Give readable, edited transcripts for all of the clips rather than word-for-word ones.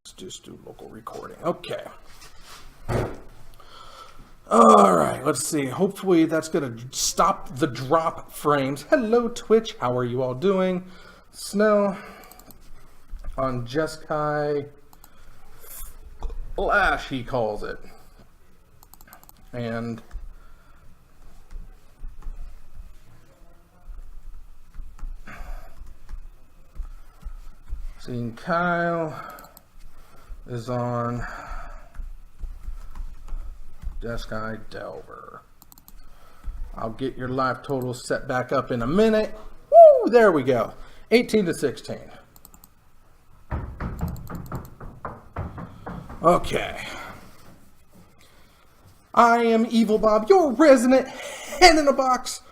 just do local recording. Okay. All right, let's see. Hopefully that's going to stop the drop frames. Hello, Twitch. How are you all doing? Snow on Jeskai Flash, he calls it. And seeing Kyle is on Jeskai Delver. I'll get your live total set back up in a minute. Woo! There we go. 18 to 16. Okay. I am Evil Bob, your resident hen in a box,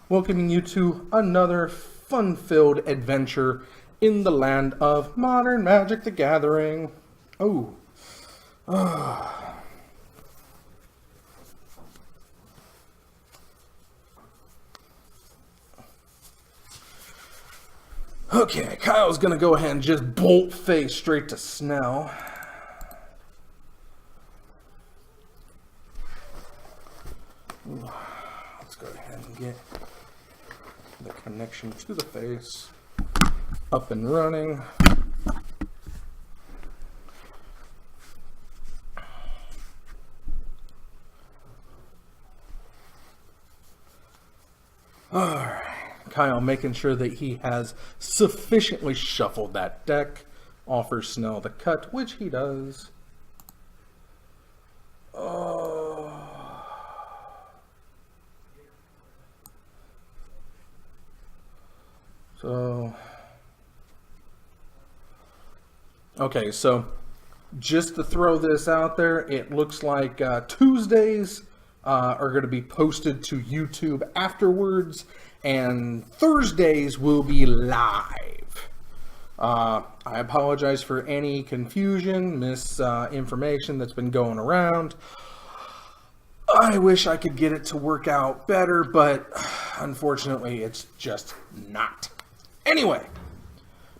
welcoming you to another fun-filled adventure in the land of modern Magic the Gathering. Oh. Okay, Kyle's gonna go ahead and just bolt face straight to Snell. Let's go ahead and get the connection to the face up and running. Alright, Kyle making sure that he has sufficiently shuffled that deck, offers Snell the cut, which he does. Okay, so just to throw this out there, it looks like Tuesdays are going to be posted to YouTube afterwards, and Thursdays will be live. I apologize for any confusion, misinformation that's been going around. I wish I could get it to work out better, but unfortunately, it's just not. Anyway,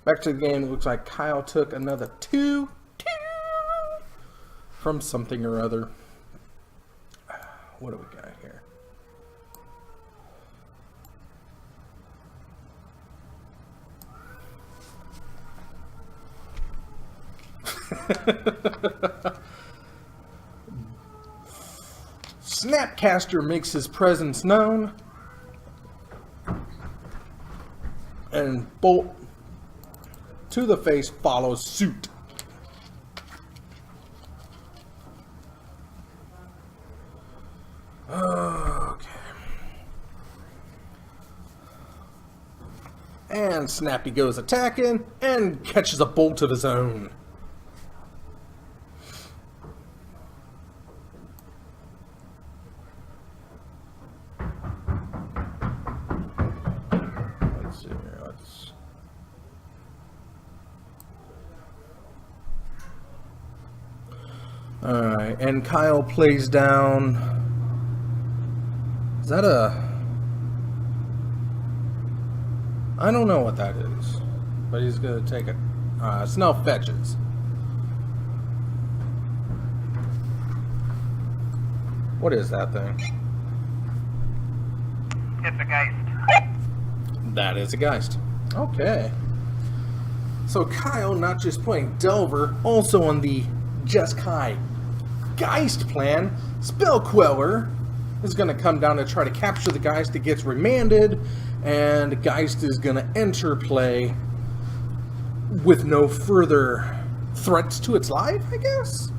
back to the game. It looks like Kyle took another two from something or other. What do we got here? Snapcaster makes his presence known, and Bolt to the face follows suit. Okay. And Snappy goes attacking and catches a bolt of his own. Let's see here. Alright, and Kyle plays down. Is that a... I don't know what that is, but he's going to take it. Snell fetches. What is that thing? It's a Geist. That is a Geist. Okay. So Kyle not just playing Delver, also on the Jeskai Geist plan, Spell Queller is going to come down to try to capture the Geist that gets remanded, and Geist is going to enter play with no further threats to its life, I guess?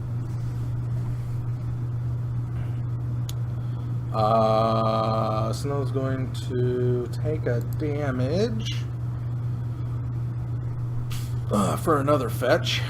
Snell's going to take a damage for another fetch.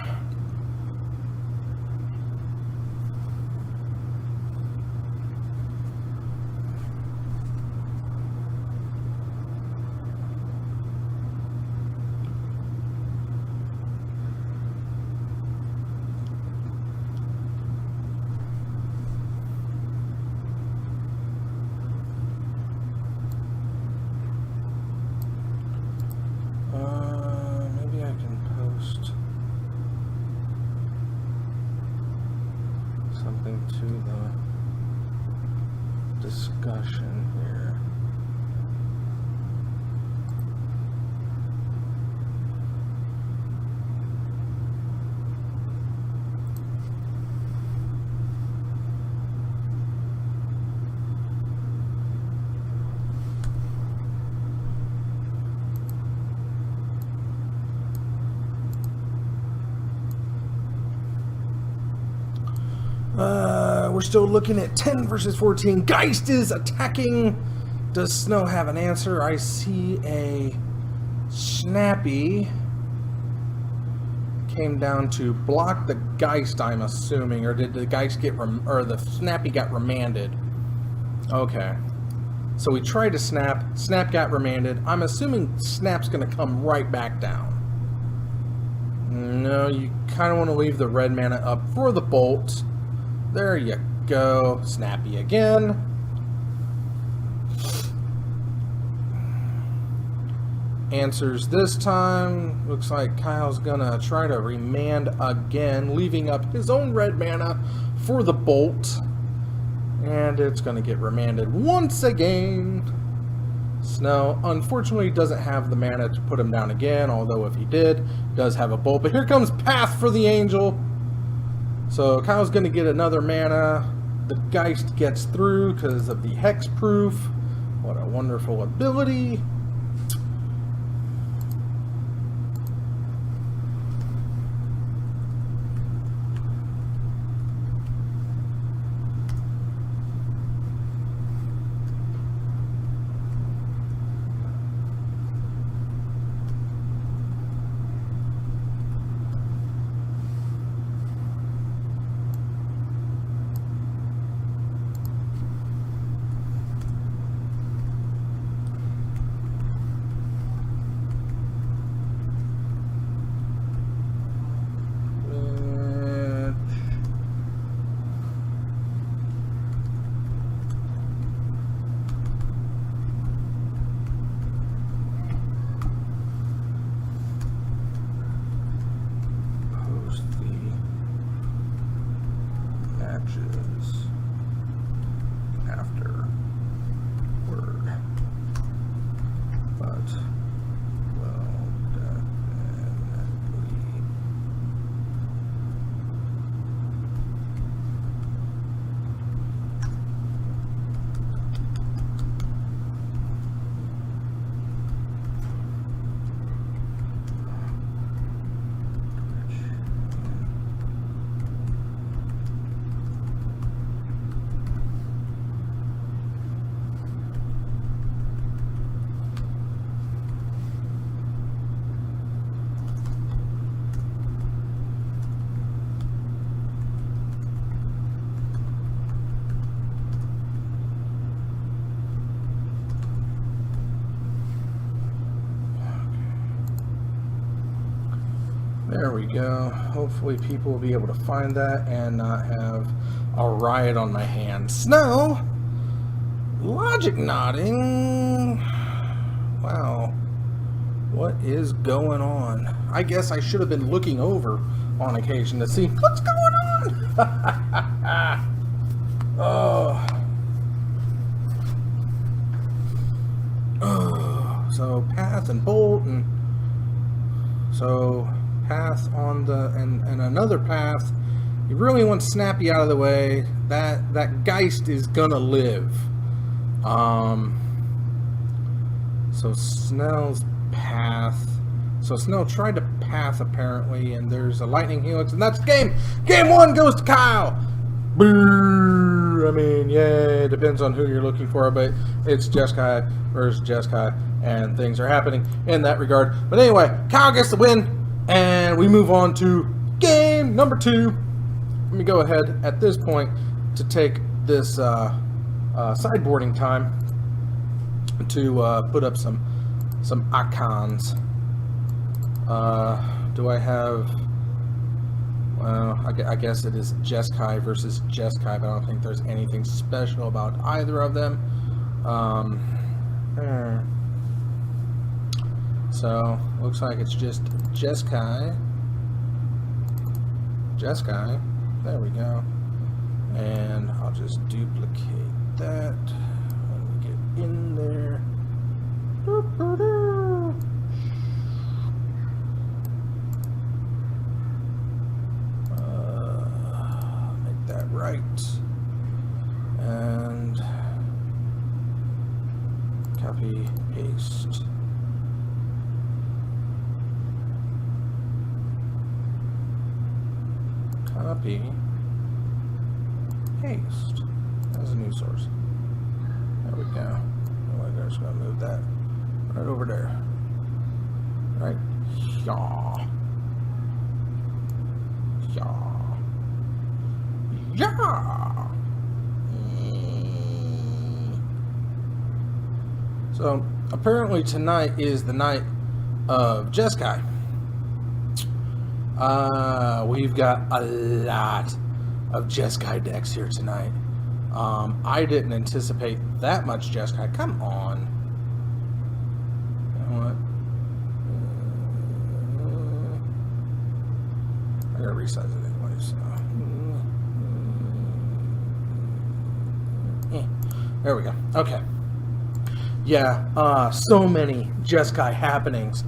Maybe I can post to the discussion here. We're still looking at 10 versus 14. Geist is attacking. Does Snow have an answer? I see a Snappy came down to block the Geist, I'm assuming. Or did the Geist get or the Snappy got remanded? Okay. So we tried to snap. Snap got remanded. I'm assuming Snap's going to come right back down. No, you kind of want to leave the red mana up for the bolt. There you go. Snappy again. Answers this time. Looks like Kyle's gonna try to remand again, leaving up his own red mana for the bolt. And it's gonna get remanded once again. Snow, unfortunately, doesn't have the mana to put him down again, although if he did, does have a bolt. But here comes Path for the Angel. So Kyle's going to get another mana. The Geist gets through because of the Hexproof. What a wonderful ability. There we go. Hopefully people will be able to find that and not have a riot on my hands. Snow! Logic nodding. Wow. What is going on? I guess I should have been looking over on occasion to see what's going on. Oh. Oh. So Path and Bolt and so Path on the and another Path. You really want Snappy out of the way. That Geist is gonna live. So Snell's Path. So Snell tried to Path apparently, and there's a Lightning Helix, and that's game. Game one goes to Kyle. Brrr. I mean, yeah, it depends on who you're looking for, but it's Jeskai versus Jeskai, and things are happening in that regard. But anyway, Kyle gets the win. And we move on to game number 2. Let me go ahead at this point to take this sideboarding time to put up some icons. Do I have... Well, I guess it is Jeskai versus Jeskai, but I don't think there's anything special about either of them. So, looks like it's just Jeskai. There we go. And I'll just duplicate that when we get in there. Make that right. And copy, paste. Copy, paste as a new source. There we go. I'm just going to move that right over there. Right? Yeah. Yeah. Yeah. So apparently tonight is the night of Jeskai. We've got a lot of Jeskai decks here tonight. I didn't anticipate that much Jeskai. Come on. You know what? I gotta resize it anyway, so. There we go. Okay. Yeah, so many Jeskai happenings.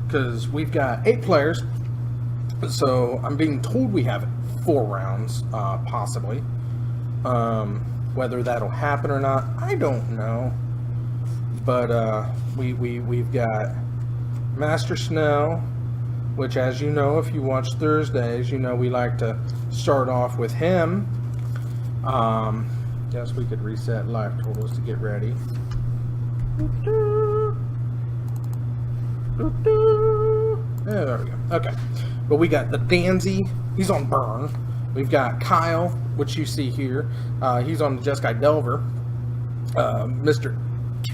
Because we've got 8 players, so I'm being told we have 4 rounds, possibly. Whether that'll happen or not, I don't know. But we've got Master Snell, which, as you know, if you watch Thursdays, you know we like to start off with him. Guess we could reset life totals to get ready. Yeah, there we go. Okay. But we got the Danzy. He's on Burn. We've got Kyle, which you see here. He's on the Jeskai Delver. Mr.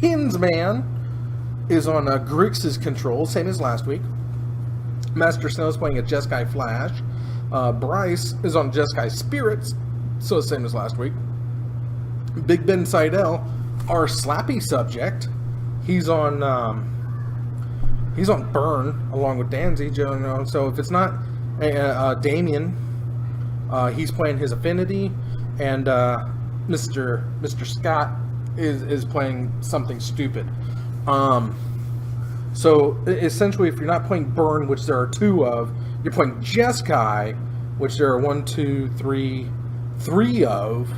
Kinsman is on Grixis Control, same as last week. Master Snow is playing a Jeskai Flash. Bryce is on Jeskai Spirits, so same as last week. Big Ben Seidel, our Slappy subject, he's on Burn along with Danzy. You know, so if it's not Damien, he's playing his Affinity, and Mr. Scott is playing something stupid. So essentially, if you're not playing Burn, which there are 2 of, you're playing Jeskai, which there are 3 of.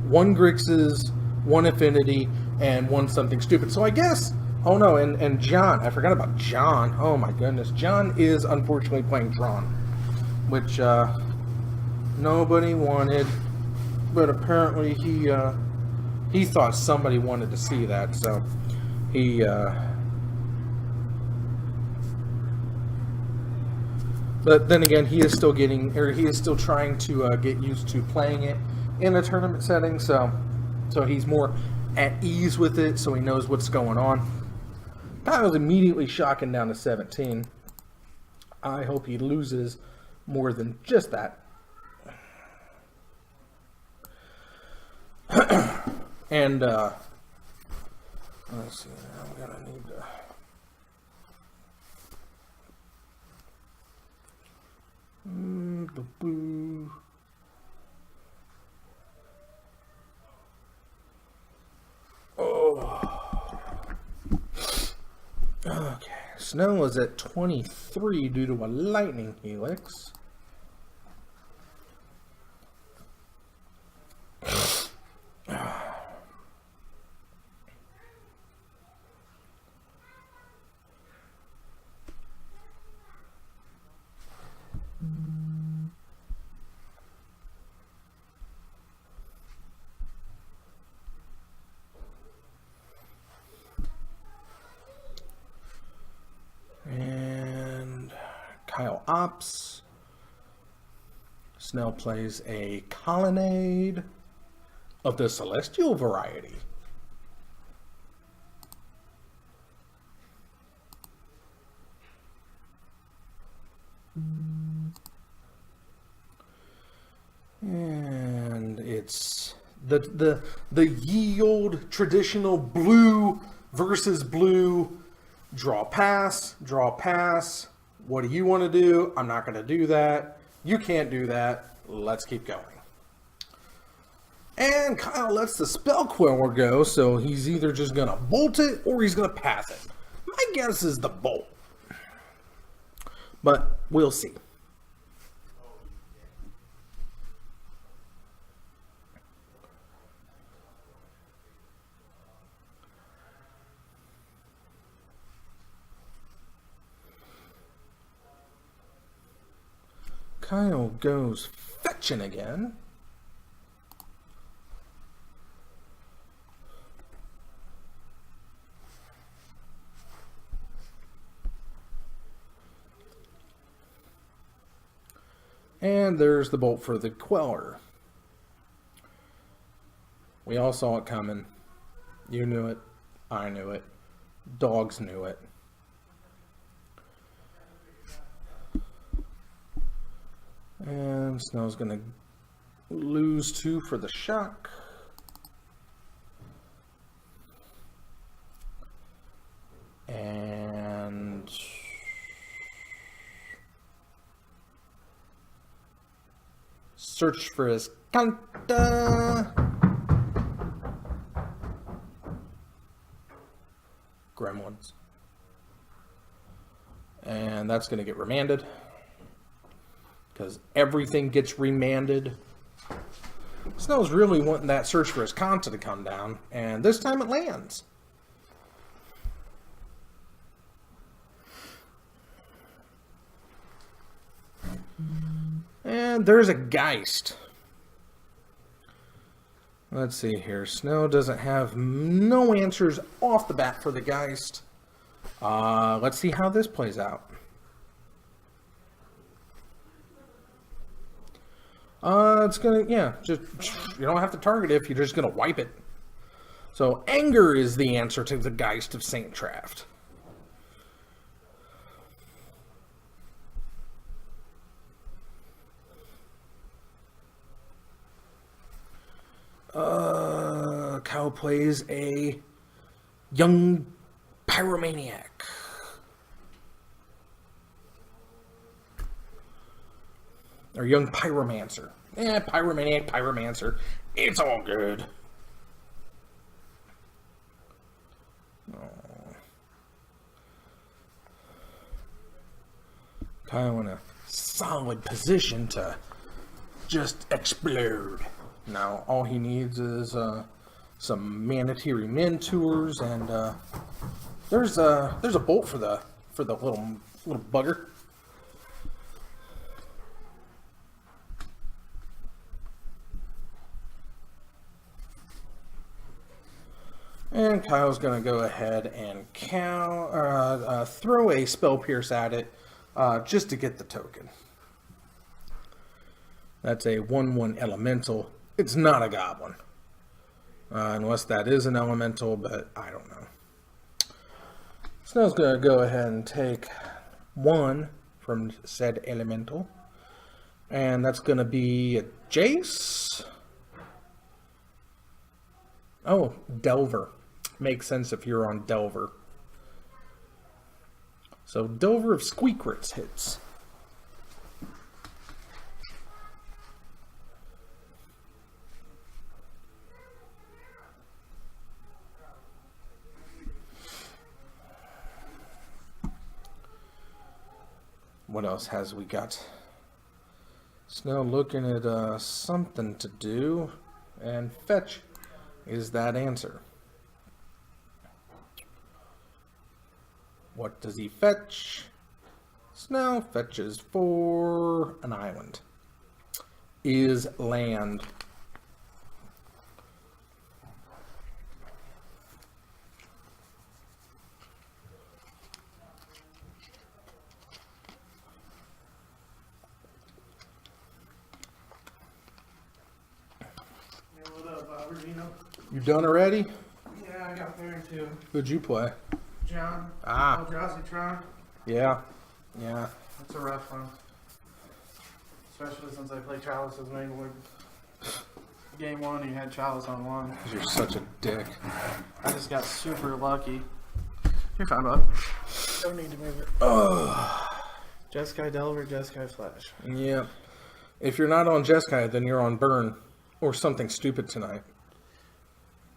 1 Grixis, 1 Affinity, and 1 something stupid. So I guess, oh no, and John, I forgot about John. Oh my goodness, John is unfortunately playing Tron, which nobody wanted, but apparently he thought somebody wanted to see that, so he but then again, he is still trying to get used to playing it in a tournament setting, so he's more at ease with it, so he knows what's going on. Kyle's immediately shocking down to 17. I hope he loses more than just that. And let's see, I'm gonna need to boo. Oh. Okay. Snow is at 23 due to a lightning helix. And Kyle Ops. Snell plays a Colonnade of the Celestial variety. And it's the ye old traditional blue versus blue. Draw pass. What do you want to do? I'm not going to do that. You can't do that. Let's keep going. And Kyle lets the Spell Queller go, so he's either just going to bolt it or he's going to pass it. My guess is the bolt. But we'll see. Kyle goes fetching again. And there's the bolt for the Queller. We all saw it coming. You knew it. I knew it. Dogs knew it. And Snell's going to lose 2 for the shock. And search for his Canta. Gremlins. And that's going to get remanded. Because everything gets remanded. Snell's really wanting that search for his Canta to come down. And this time it lands. And there's a Geist. Let's see here. Snell doesn't have no answers off the bat for the Geist. Let's see how this plays out. It's gonna, yeah, just, you don't have to target it if you're just gonna wipe it. So, anger is the answer to the Geist of Saint Traft. Kyle plays a young pyromaniac. Or young pyromancer. Pyromaniac, pyromancer. It's all good. Kyle in a solid position to just explode. Now, all he needs is some Manatee Mentors, and there's a bolt for the little bugger. And Kyle's going to go ahead and throw a Spell Pierce at it just to get the token. That's a 1/1 elemental. It's not a goblin. Unless that is an elemental, but I don't know. Snell's going to go ahead and take 1 from said elemental. And that's going to be a Jace. Oh, Delver. Makes sense if you're on Delver. So Delver of Squeakrits hits. What else has we got? Snell looking at something to do, and fetch is that answer. What does he fetch? Snell fetches for an island. Is land. You done already? Yeah, I got there too. Who'd you play? John. Ah. Eldrazi-tron. Yeah. That's a rough one. Especially since I play Chalice as main lord. Game 1, he had Chalice on 1. You're such a dick. I just got super lucky. You're fine, bud. Don't need to move it. Oh. Jeskai Delver, Jeskai Flash. Yeah. If you're not on Jeskai, then you're on Burn or something stupid tonight.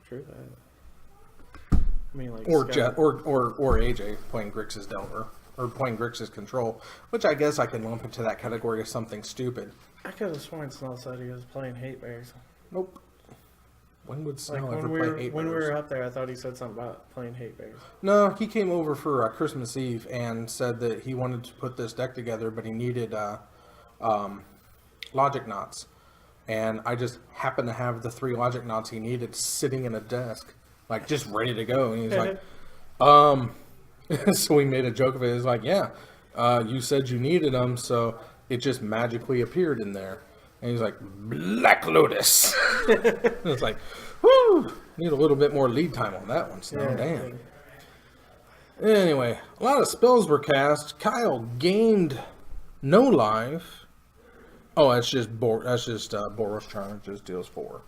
True that. I mean, like Or Sky- Jet or AJ playing Grixis Delver or playing Grixis Control, which I guess I can lump into that category of something stupid. I could have sworn Snell said he was playing Hate Bears. Nope. When would Like Snell when ever we play were Hate when we Bears? were up there, I thought he said something about playing Hate Bears. No, he came over for Christmas Eve and said that he wanted to put this deck together, but he needed Logic Knots. And I just happened to have the 3 Logic Knots he needed sitting in a desk, like just ready to go. And he's like, so we made a joke of it. It's like, yeah, you said you needed them, so it just magically appeared in there. And he's like, Black Lotus. It's like, whoo, need a little bit more lead time on that one. So damn. Anyway, a lot of spells were cast. Kyle gained no life. Oh, that's just Boros Charm. It just deals 4.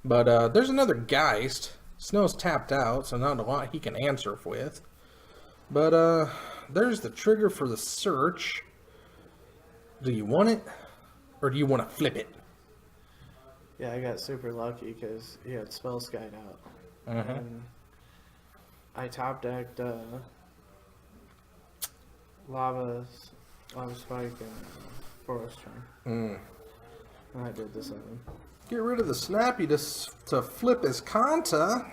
But there's another Geist. Snow's tapped out, so not a lot he can answer with. But there's the trigger for the search. Do you want it? Or do you want to flip it? Yeah, I got super lucky because he had Spell Skied out. And I top decked Lava Spike and Forest Charm. And I did the 7. Get rid of the Snappy to flip his Kanta.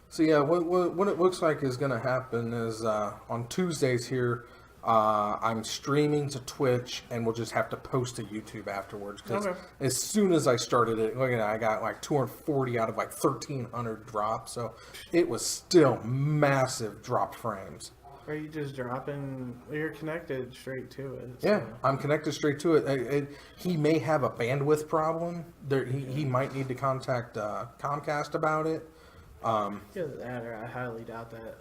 So yeah, what it looks like is going to happen is on Tuesdays here, I'm streaming to Twitch, and we'll just have to post to YouTube afterwards. Because as soon as I started it, look at that, I got like 240 out of like 1,300 drops. So it was still massive drop frames. Or you just dropping, you're connected straight to it. So. Yeah, I'm connected straight to it. He may have a bandwidth problem. He might need to contact Comcast about it. Either that, or I highly doubt that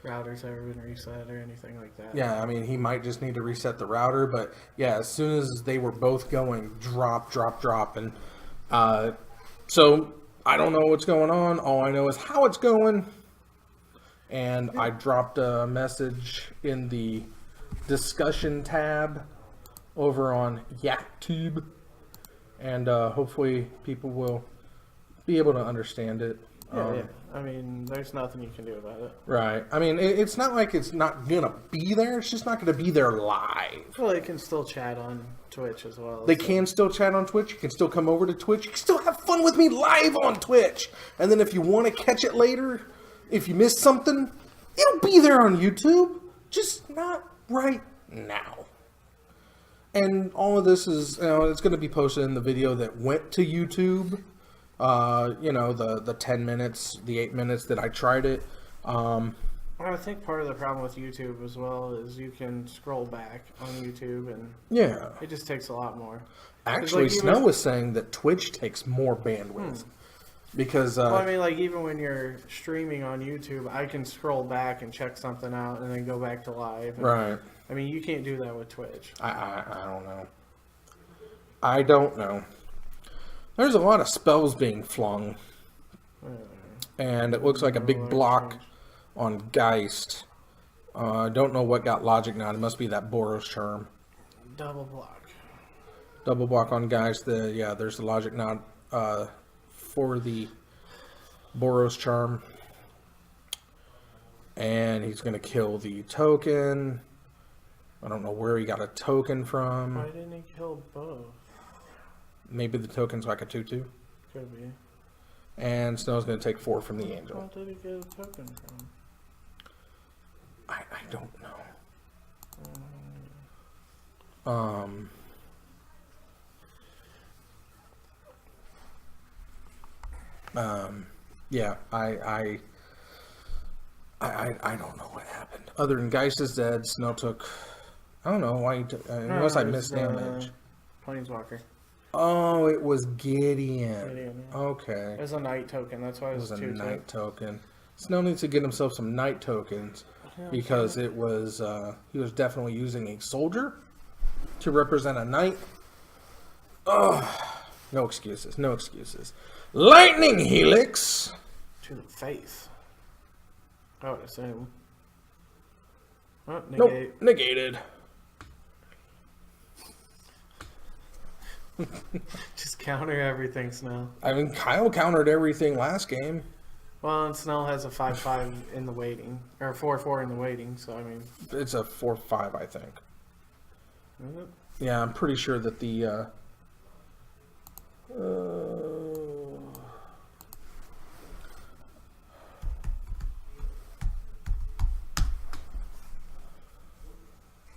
router's ever been reset or anything like that. Yeah, I mean, he might just need to reset the router, but yeah, as soon as they were both going drop, and so I don't know what's going on. All I know is how it's going, and I dropped a message in the discussion tab over on YakTube, and hopefully people will be able to understand it. Yeah. I mean, there's nothing you can do about it. Right. I mean, it's not like it's not going to be there. It's just not going to be there live. Well, they can still chat on Twitch as well. They can still chat on Twitch. You can still come over to Twitch. You can still have fun with me live on Twitch. And then if you want to catch it later, if you missed something, it'll be there on YouTube. Just not right now. And all of this is, it's going to be posted in the video that went to YouTube. The 10 minutes, the 8 minutes that I tried it. I think part of the problem with YouTube as well is you can scroll back on YouTube and Yeah. it just takes a lot more. Actually, Snow was saying that Twitch takes more bandwidth. Because, well, I mean, like, even when you're streaming on YouTube, I can scroll back and check something out and then go back to live. And, right. I mean, you can't do that with Twitch. I don't know. I don't know. There's a lot of spells being flung. And it looks like a big block on Geist. I don't know what got Logic Knot. It must be that Boros Charm. Double block. Double block on Geist. There's the Logic Knot for the Boros Charm. And he's going to kill the token. I don't know where he got a token from. Why didn't he kill both? Maybe the token's like a 2/2. Could be. And Snow's going to take 4 from the Angel. Where did he get a token from? I don't know. Yeah, I don't know what happened. Other than Geist is dead, Snow took... I don't know why he took... unless I missed damage. Planeswalker. Oh, it was Gideon. Gideon, yeah. Okay. It was a night token, that's why it was a 2/2. night token. Snow needs to get himself some night tokens because it was he was definitely using a soldier to represent a knight. Oh, no excuses, no excuses. Lightning Helix To the face. I would assume. Oh, negate. Nope, negated. Just counter everything, Snell. I mean, Kyle countered everything last game. Well, and Snell has a 5-5 in the waiting, or 4-4 in the waiting. So I mean, It's a 4-5, I think. is it? Yeah, I'm pretty sure that the.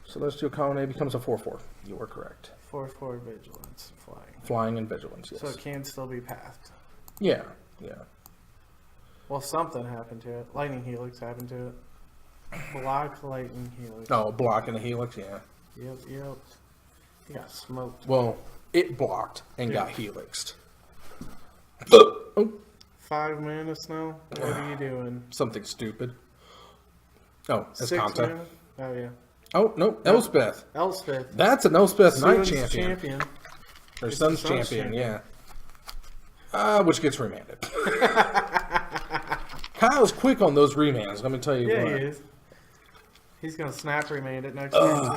Celestial Colonnade becomes a 4-4. You are correct. 4-4 vigilance flying. Flying and vigilance, yes. So it can still be pathed. Yeah, yeah. Well, something happened to it. Lightning Helix happened to it. Block Lightning Helix. Oh, blocking the helix, yeah. Yep. He got smoked. Well, it blocked and Yeah. got helixed. Oh, 5 mana, Snell. What are you doing? something stupid. Oh, it's 6 Kanta. mana? Oh, yeah. Oh, no, Elspeth. Elspeth. That's an Elspeth Knight Sun's champion. Or It's Sun's the Sun's champion, champion. yeah. Which gets remanded. Kyle's quick on those remands, let me tell you Yeah, what. he is. He's going to snap remand it next game.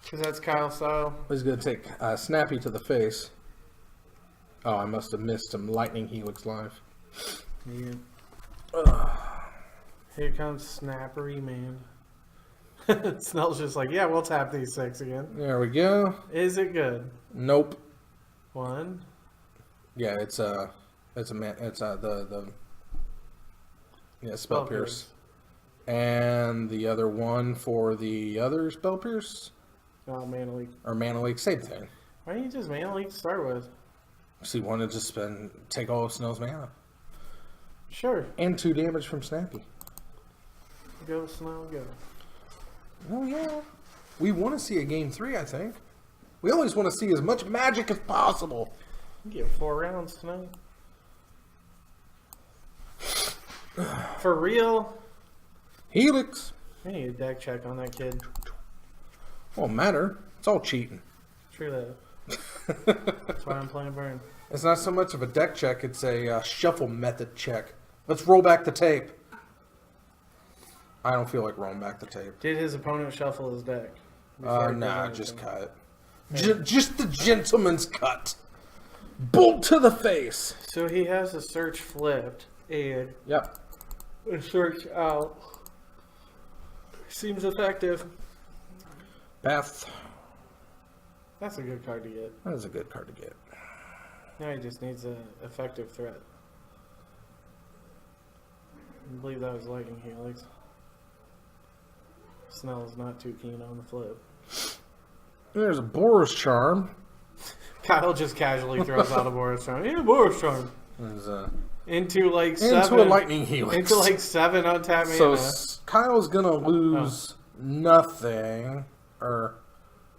Because that's Kyle style. He's going to take Snappy to the face. Oh, I must have missed some Lightning Helix live. Yeah. Here comes snap remand. Snell's just like, yeah, we'll tap these 6 again. There we go. Is it good? Nope. 1. Yeah, it's the Spell Pierce. And the other one for the other Spell Pierce? Oh, Mana Leak. Or Mana Leak, same thing. Why don't you just Mana Leak to start with? So you want to just take all of Snell's mana. Sure. And 2 damage from Snappy. Go, Snell, go. Oh, yeah. We want to see a game 3, I think. We always want to see as much magic as possible. You get 4 rounds tonight. For real? Helix. I need a deck check on that kid. Won't matter. It's all cheating. True that. That's why I'm playing Burn. It's not so much of a deck check, it's a shuffle method check. Let's roll back the tape. I don't feel like rolling back the tape. Did his opponent shuffle his deck? before he Nah, presented just to cut it. Just the gentleman's cut. Bolt to the face. So he has a search flipped and Yep. a search out. Seems effective. Beth. That's a good card to get. That is a good card to get. Now he just needs an effective threat. I believe that was Lightning Helix. Snell is not too keen on the flip. There's a Boros Charm. Kyle just casually throws out a Boros Charm. Yeah, Boros Charm. There's Into like 7. into a Lightning Helix. Into like 7 untapped mana. So Kyle's gonna lose nothing, or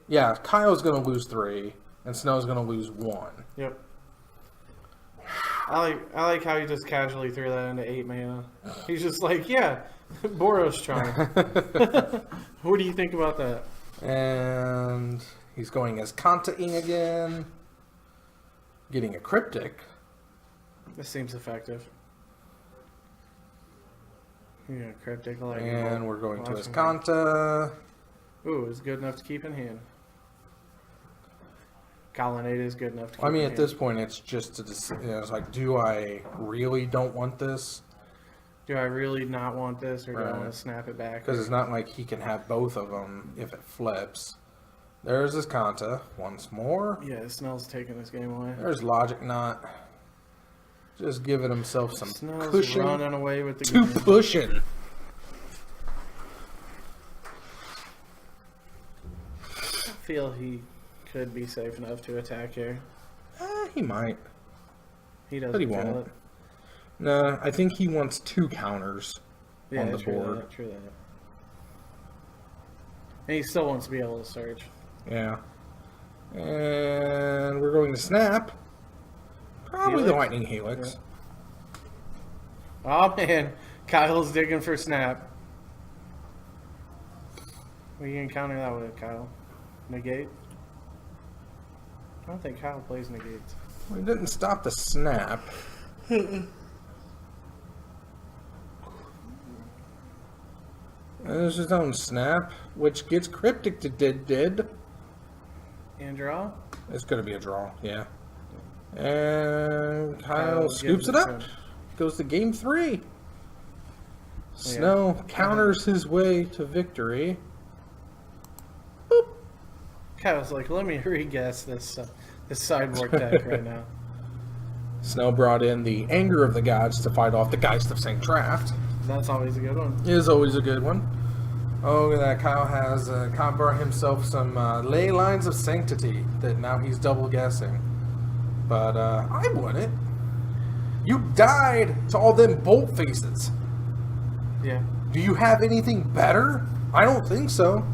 yeah, Kyle's gonna lose 3, and Snell's gonna lose 1. Yep. I like how he just casually threw that into 8 mana. He's just like, yeah, Boros Charm. What do you think about that? And he's going as Kanta-ing again, getting a Cryptic. This seems effective. Yeah, Cryptic like. And we're going to Watch his him. Kanta. Ooh, it's good enough to keep in hand. Colonnade is good enough to keep I mean, in at hand. this point, it's just it's like, do I really don't want this? Do I really not want this, or do I Right. want to snap it back? Because it's not like he can have both of them if it flips. There's his Kanta once more. Yeah, Snell's taking this game away. There's Logic Knot. Just giving himself some Snell's cushion running away with the to game. pushing. I feel he could be safe enough to attack here. He might. He doesn't But he feel won't. it. Nah, I think he wants 2 counters Yeah, on the true board. that, true that. And he still wants to be able to search. Yeah. And we're going to snap. Probably the Helix? Lightning Helix. Oh man, Kyle's digging for snap. What are you gonna counter that with, Kyle? Negate? I don't think Kyle plays negates. We didn't stop the snap. There's his own snap, which gets Cryptic to did. And draw? It's going to be a draw, yeah. And Kyle Kyle scoops gives it it up. to- Goes to game 3. Snow counters his way to victory. Boop. Kyle's like, let me re-guess this sideboard deck right now. Snow brought in the Anger of the Gods to fight off the Geist of St. Draft. That's always a good one. Is always a good one. Oh, look at that. Kyle brought himself some Ley Lines of Sanctity that now he's double guessing. But I wouldn't. You died to all them bolt faces. Yeah. Do you have anything better? I don't think so.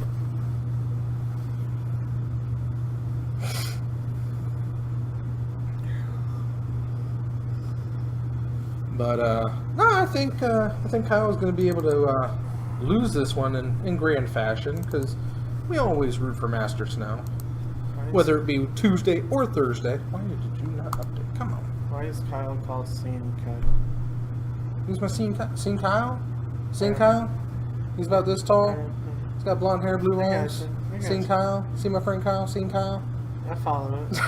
But no, I think Kyle's going to be able to lose this one in grand fashion because we always root for Master Snow, whether it be Tuesday or Thursday. Why did you not update? Come on. Why is Kyle called Scene Kyle? Who's my scene Kyle? Scene Kyle? He's about this tall. He's got blonde hair, blue I eyes. gotcha. I Scene gotcha. Kyle? See my friend Kyle? Scene Kyle? I follow it.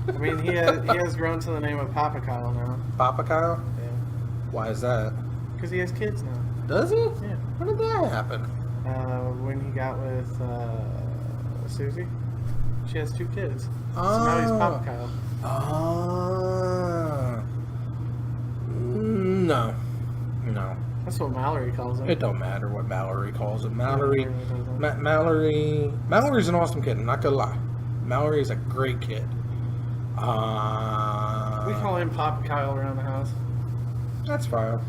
I mean, he has grown to the name of Papa Kyle now. Papa Kyle? Yeah. Why is that? Because he has kids now. Does he? Yeah. When did that happen? When he got with Susie, she has 2 kids. So now he's Papa Kyle. No. That's what Mallory calls him. It don't matter what Mallory calls it. Mallory's an awesome kid. I'm not gonna lie. Mallory's a great kid. We call him Papa Kyle around the house. That's fine.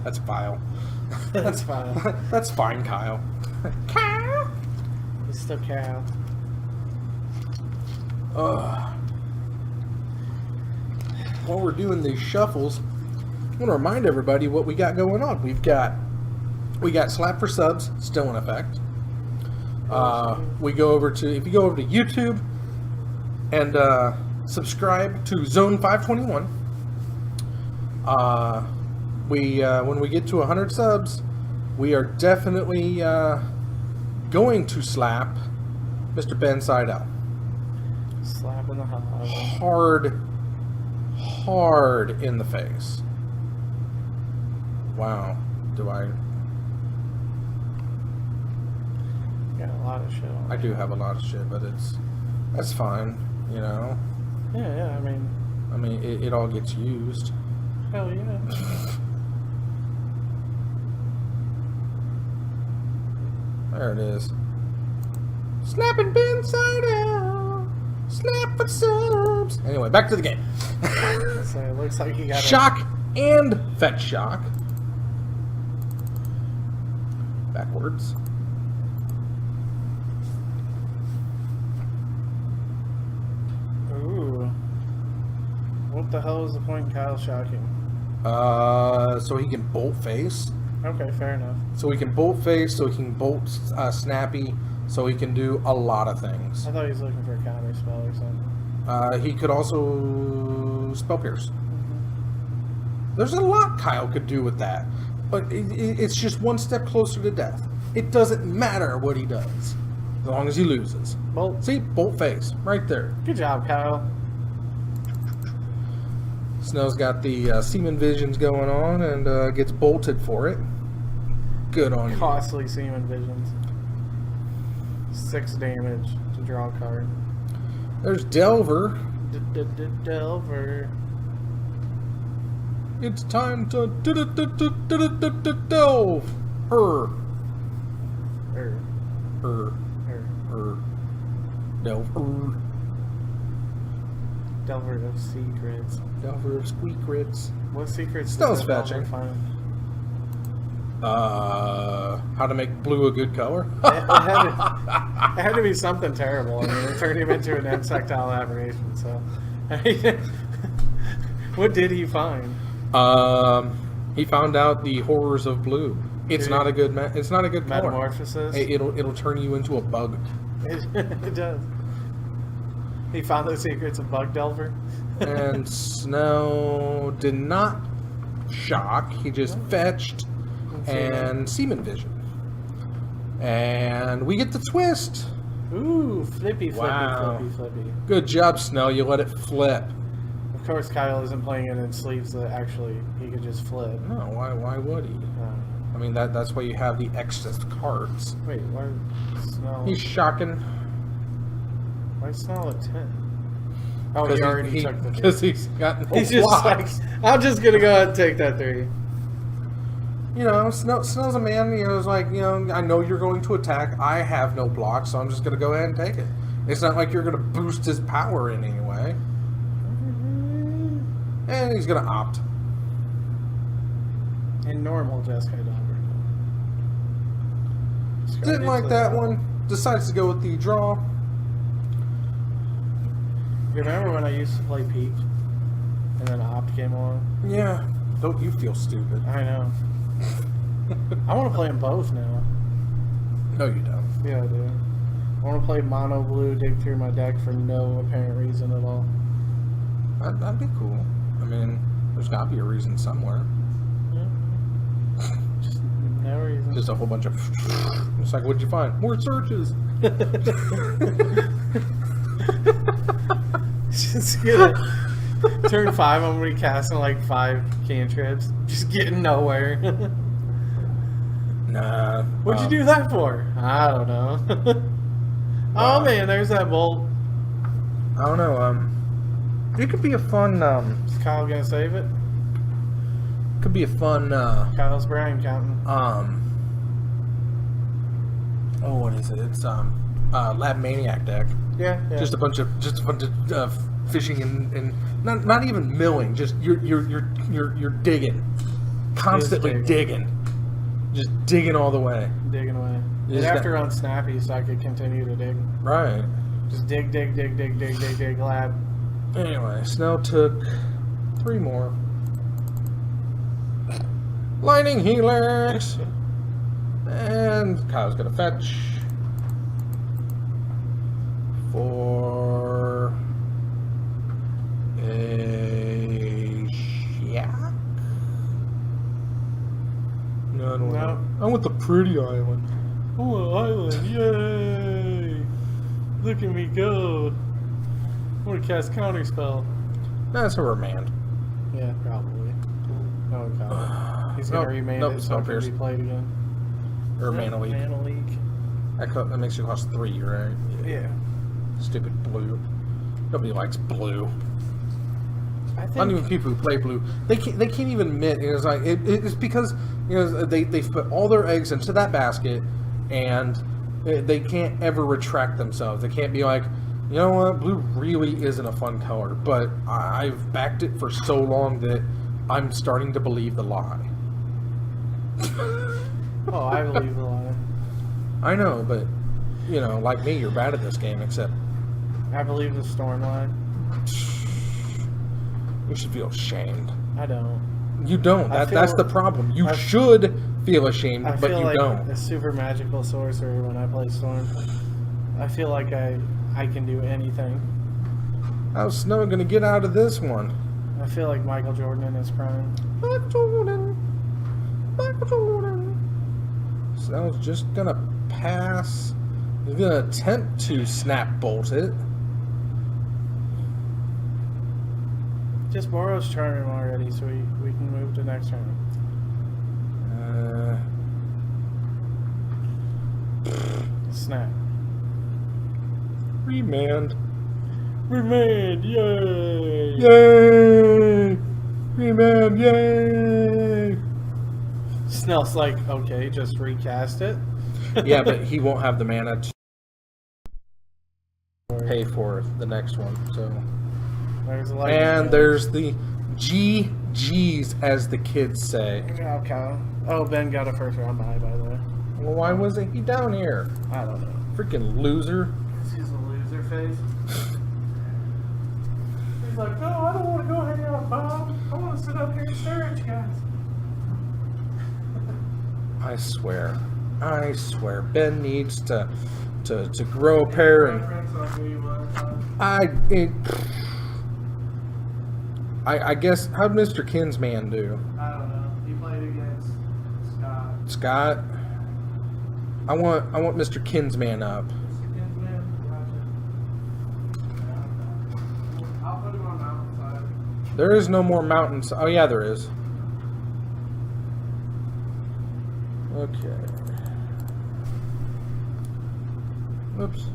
That's file. That's fine. That's fine, Kyle. Kyle. He's still Kyle. While we're doing these shuffles, I want to remind everybody what we got going on. We got Slap for Subs still in effect. We go over to if you go over to YouTube and subscribe to Zone 521. When we get to 100 subs, we are definitely going to slap Mr. Ben Seidel. Slap in the hot. Hard in the face. Wow. Got a lot of shit on. I do have a lot of shit, but that's fine, you know. Yeah, I mean, it all gets used. hell yeah. There it is. Slapping Ben Seidel. Slap for subs. Anyway, back to the game. So it looks like he got Shock and Fetch Shock. Backwards. Ooh. What the hell is the point in Kyle shocking? So he can bolt face. Okay, fair enough. So he can bolt face, so he can bolt snappy, so he can do a lot of things. I thought he was looking for a counter spell or something. He could also spell pierce. There's a lot Kyle could do with that, but it's just one step closer to death. It doesn't matter what he does, as long as he loses. Bolt. See, bolt face, right there. Good job, Kyle. Snow's got the semen visions going on and gets bolted for it. Good on you. Costly Seaman Visions. 6 damage to draw a card. There's Delver. Delver. It's time to delve. Er. Delve. Delver of Secrets. Delver of Squeakrits. What secrets Snow's did Delver fetching. find? How to make blue a good color? It had to be something terrible. I mean, it turned him into an insectile aberration. So, what did he find? He found out the horrors of blue. It's Dude. not a good. It's not a good color. Metamorphosis. It'll turn you into a bug. It does. He found the secrets of Bug Delver. And Snow did not shock. He just fetched and Semen Vision. And we get the twist. Ooh, flippy, flippy, Wow. flippy, flippy. Good job, Snell. You let it flip. Of course, Kyle isn't playing it in sleeves that actually he could just flip. No, why would he? I mean, that's why you have the excess cards. Wait, why Snell? He's shocking. Why Snell at 10? Oh, he already took the 3. Because he's got no He's just like, blocks. I'm just gonna go ahead and take that 3. You know, Snell's a man, you know, is like, you know, I know you're going to attack. I have no blocks, so I'm just going to go ahead and take it. It's not like you're going to boost his power in any way. And he's going to opt. In normal Jeskai Dauber. Didn't like that one. Decides to go with the draw. You remember when I used to play Peak? And then Opt came along? Yeah. Don't you feel stupid? I know. I want to play them both now. No, you don't. Yeah, I do. I want to play Mono Blue, dig through my deck for no apparent reason at all. That'd be cool. I mean, there's got to be a reason somewhere. Just no reason. Just a whole bunch of... It's like, what'd you find? More searches. Just get it. Turn 5, I'm recasting like 5 cantrips. Just getting nowhere. Nah. What'd you do that for? I don't know. Oh man, there's that bolt. I don't know. It could be a fun. Is Kyle gonna save it? Could be a fun. Kyle's brain counting. Oh, what is it? It's Lab Maniac deck. Yeah. Just a bunch of fishing and not even milling. Just you're digging, constantly digging, just digging all the way. Digging away. You You'd just have to got- run Snappy so I could continue to dig. Right. Just dig, lab. Anyway, Snell took 3 more. Lightning Helix! And Kyle's gonna fetch for a shack? No, I don't No. know. I want the pretty island. Oh, island! Yay! Look at me go! I want to cast counter spell. That's a remand. Yeah, probably. No, Kyle. He's gonna Nope, remand nope, it it's so not it can be pierced. played again. Or mana leak. Mana leak. That makes you cost 3, right? Yeah. Stupid blue. Nobody likes blue. I think. Not even people who play blue. They can't even admit it's like it's because they put all their eggs into that basket, and they can't ever retract themselves. They can't be like, you know what, blue really isn't a fun color, but I've backed it for so long that I'm starting to believe the lie. Oh, I believe the lie. I know, but like me, you're bad at this game. Except I believe the storm line. you should feel ashamed. I don't. You don't. I That's feel- the problem. You I- should feel ashamed, I but feel you like don't. a super magical sorcerer when I play storm. I feel like I can do anything. How's Snow gonna get out of this one? I feel like Michael Jordan in his prime. Michael Jordan. Snow's just gonna pass. He's gonna attempt to snap bolt it. Just borrows Charm already, so we can move to next turn. Snap. Remand. Remand, yay! Yay! Remand, yay! Snell's like, okay, just recast it. Yeah, but he won't have the mana to pay for the next one. So, There's a lightning and bolt. there's the GGs, as the kids say. Good job, Kyle. Oh, Ben got a first round bye, by the way. Well, why wasn't he down here? I don't know. Freaking loser. He's a loser face. He's like, no, I don't want to go hang out, Bob. I want to sit up here and stare at you guys. I swear. Ben needs to grow a pair and I guess how'd Mr. Kinsman do? I don't know. He played against Scott. Scott? I want Mr. Kinsman up. Mr. Kinsman. I'll put him on mountainside. There is no more mountains. Oh, yeah, there is. Okay. Oops.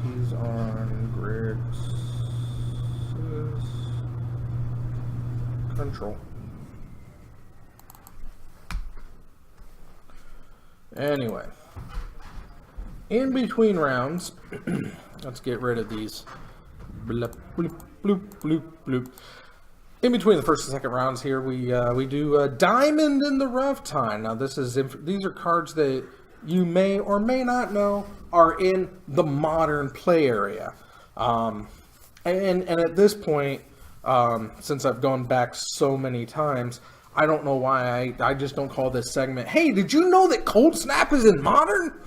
He's on Griggs' control. Anyway, in between rounds, let's get rid of these. Bloop, bloop, bloop, bloop, bloop. In between the first and second rounds here, we do Diamond in the Rough Time. Now, these are cards that you may or may not know are in the modern play area. And at this point, since I've gone back so many times, I don't know why I just don't call this segment, hey, did you know that Cold Snap is in Modern?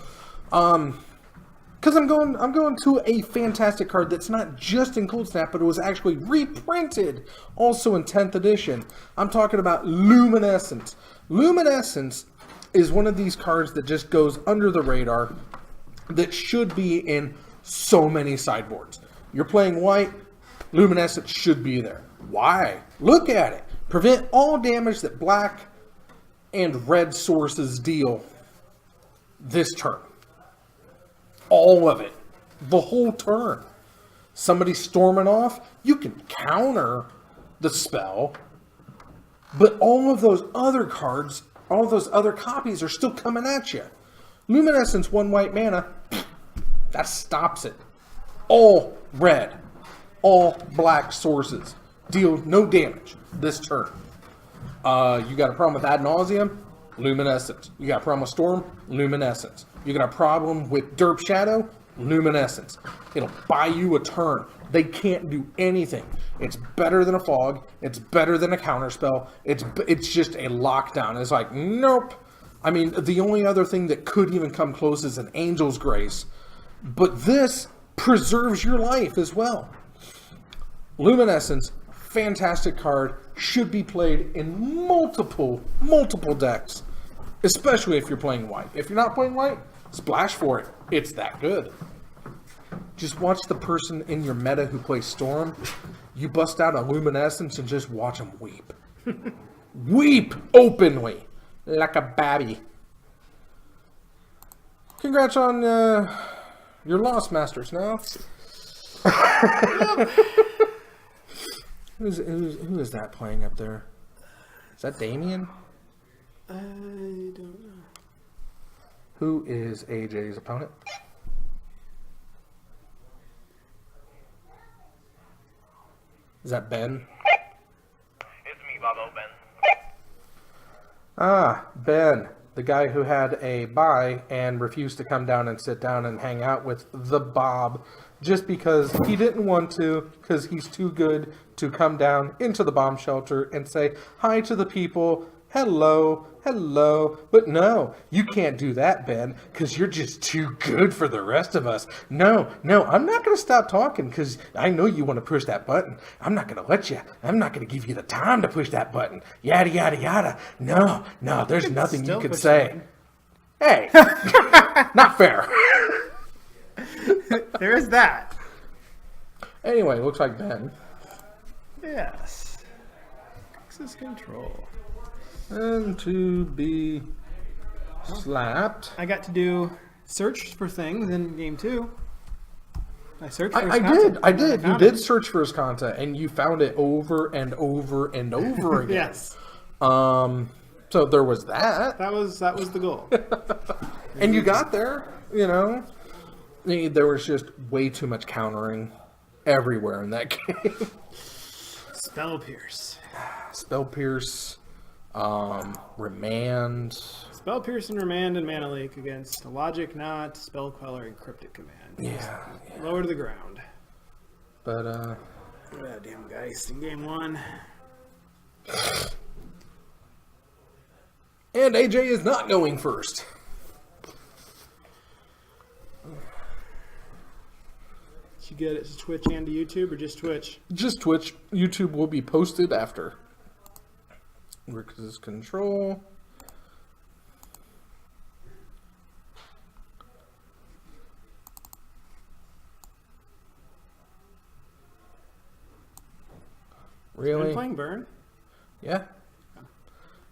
Because I'm going to a fantastic card that's not just in Cold Snap, but it was actually reprinted also in 10th edition. I'm talking about Luminescence. Luminescence is one of these cards that just goes under the radar that should be in so many sideboards. You're playing white, Luminescence should be there. Why? Look at it. Prevent all damage that black and red sources deal this turn. All of it. The whole turn. Somebody storming off, you can counter the spell, but all of those other cards, all of those other copies are still coming at you. Luminescence, 1 white mana, that stops it. All red, all black sources deal no damage this turn. You got a problem with Ad Nauseam? Luminescence. You got a problem with Storm? Luminescence. You got a problem with Derp Shadow? Luminescence. It'll buy you a turn. They can't do anything. It's better than a fog. It's better than a counterspell. It's just a lockdown. It's like, nope. I mean, the only other thing that could even come close is an Angel's Grace. But this preserves your life as well. Luminescence, fantastic card. Should be played in multiple decks. Especially if you're playing white. If you're not playing white, splash for it. It's that good. Just watch the person in your meta who plays Storm. You bust out a Luminescence and just watch them weep. Weep openly. Like a babby. Congrats on your loss, Masters, now. Who is that playing up there? Is that Damien? I don't know. Who is AJ's opponent? Is that Ben? It's me, Bobo Ben. Ah, Ben. The guy who had a bye and refused to come down and sit down and hang out with the Bob just because he didn't want to, because he's too good to come down into the bomb shelter and say hi to the people. Hello, hello. But no, you can't do that, Ben, because you're just too good for the rest of us. No, I'm not going to stop talking because I know you want to push that button. I'm not going to let you. I'm not going to give you the time to push that button. Yada, yada, yada. No, there's nothing you can say. Hey, not fair. There is that. Anyway, looks like Ben. Yes. Access control. And to be slapped. I got to do search for things in game 2. I searched for his I content, did. and I You found did it. search for his content, and you found it over and over and over again. Yes. So there was that. That was the goal. And you got there, you know. There was just way too much countering everywhere in that game. Spell Pierce. Spell Pierce, Remand. Spell Pierce and Remand and Mana Leak against Logic Knot, Spell Queller, and Cryptic Command. Yeah. Lower to the ground. But, Damn Geist in game 1. and AJ is not going first. Did you get it to Twitch and to YouTube, or just Twitch? Just Twitch. YouTube will be posted after. Rick's control. Been Really? playing Burn? Yeah.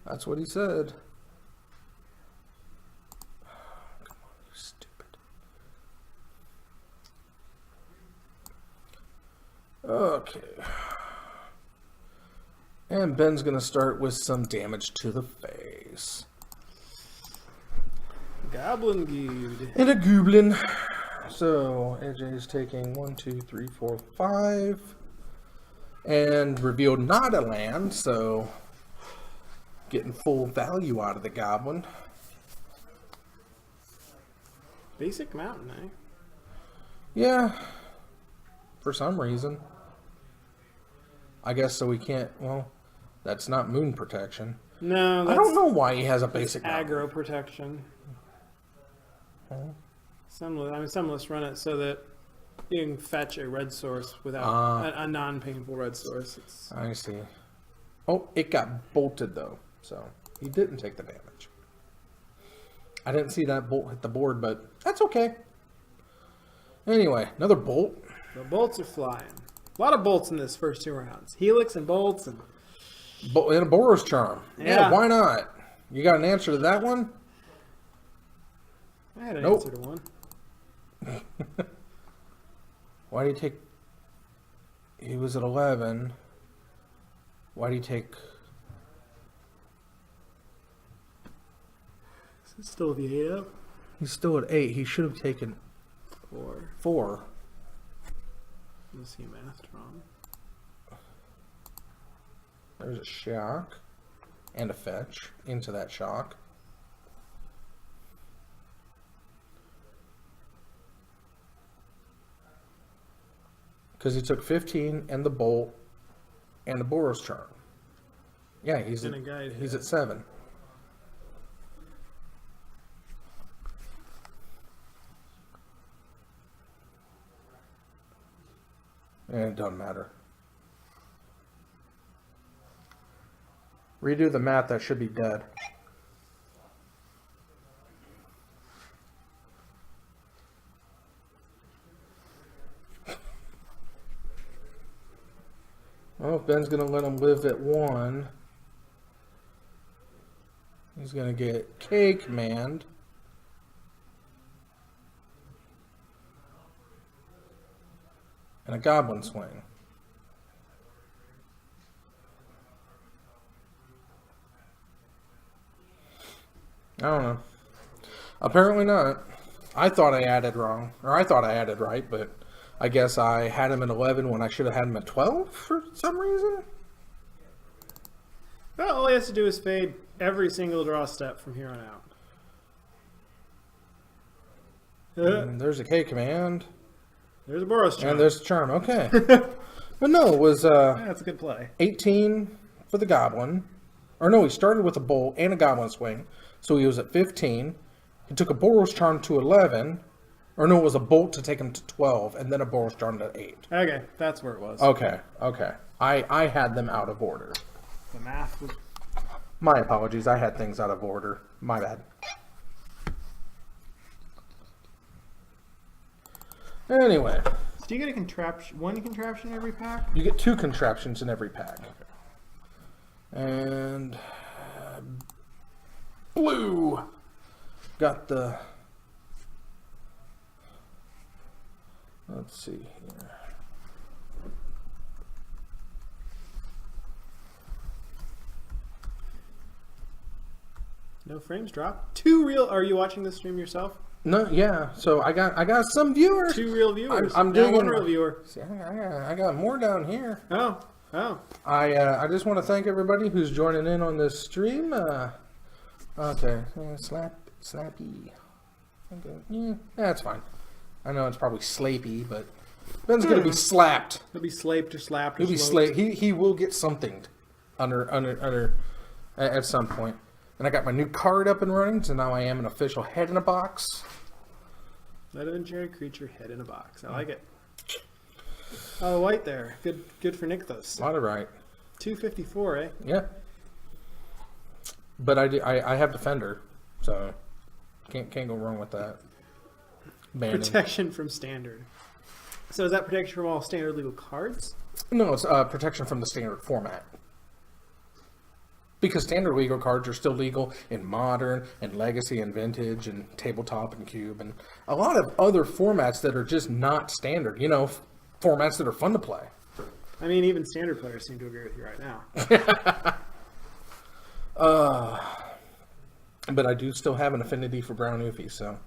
That's what he said. Come on, you stupid. Okay. And Ben's going to start with some damage to the face. Goblin Gude. And a goblin. So, AJ's taking 1, 2, 3, 4, 5. And revealed not a land, so getting full value out of the goblin. Basic mountain, eh? Yeah. For some reason. I guess so we can't, well, that's not moon protection. No, that's I don't know why he has a basic mountain. aggro protection. Some lists run it so that you can fetch a red source without a non-painful red source. It's I see. Oh, it got bolted though, so he didn't take the damage. I didn't see that bolt hit the board, but that's okay. Anyway, another bolt. the bolts are flying. A lot of bolts in this first 2 rounds. Helix and bolts and And a Boros Charm. Yeah, Yeah. why not? You got an answer to that one? I had an Nope. answer to one. Why did he take... He was at 11. Why did he take... Is it still the 8 up? He's still at 8. He should have taken 4. 4. Let's see math wrong. There's a shock. And a fetch into that shock. Because he took 15 and the bolt and the Boros Charm. Yeah, he's And a guide he's hit. at 7. And it doesn't matter. Redo the math, that should be dead. Well, if Ben's going to let him live at 1, he's going to get Cake Manned. And a Goblin Swing. I don't know. Apparently not. I thought I added wrong. Or I thought I added right, but I guess I had him at 11 when I should have had him at 12 for some reason. Well, all he has to do is fade every single draw step from here on out. And there's a K command. There's a Boros Charm. And there's the charm. Okay. But no, it was That's a good play. 18 for the goblin. Or no, he started with a bolt and a goblin swing. So he was at 15. He took a Boros Charm to 11. Or no, it was a bolt to take him to 12. And then a Boros Charm to 8. Okay, that's where it was. Okay. I had them out of order. The math was... My apologies. I had things out of order. My bad. Anyway, Do you get a contraption, one contraption every pack? you get 2 contraptions in every pack. And blue got the... Let's see here. No frames drop. 2 real... Are you watching this stream yourself? No, yeah. So I got some viewers. 2 real viewers. I'm Now digging- 1 real viewer. See, I got more down here. Oh. I just want to thank everybody who's joining in on this stream. Okay, slappy. Okay. Yeah, that's fine. I know it's probably slapey, but Ben's gonna be slapped. He'll be slaped or slapped or He'll be sloped. He will get something under at some point. And I got my new card up and running, so now I am an official head in a box. Legendary creature head in a box. I like it. Oh, white there. Good for Nykthos. A lot of right. 254, eh? Yeah. But I have Defender, so can't go wrong with that. Banning. Protection from standard. So is that protection from all standard legal cards? No, it's protection from the standard format. Because standard legal cards are still legal in Modern and Legacy and Vintage and Tabletop and Cube and a lot of other formats that are just not standard. You know, formats that are fun to play. I mean, even standard players seem to agree with you right now. But I do still have an affinity for Brown Oofy, so...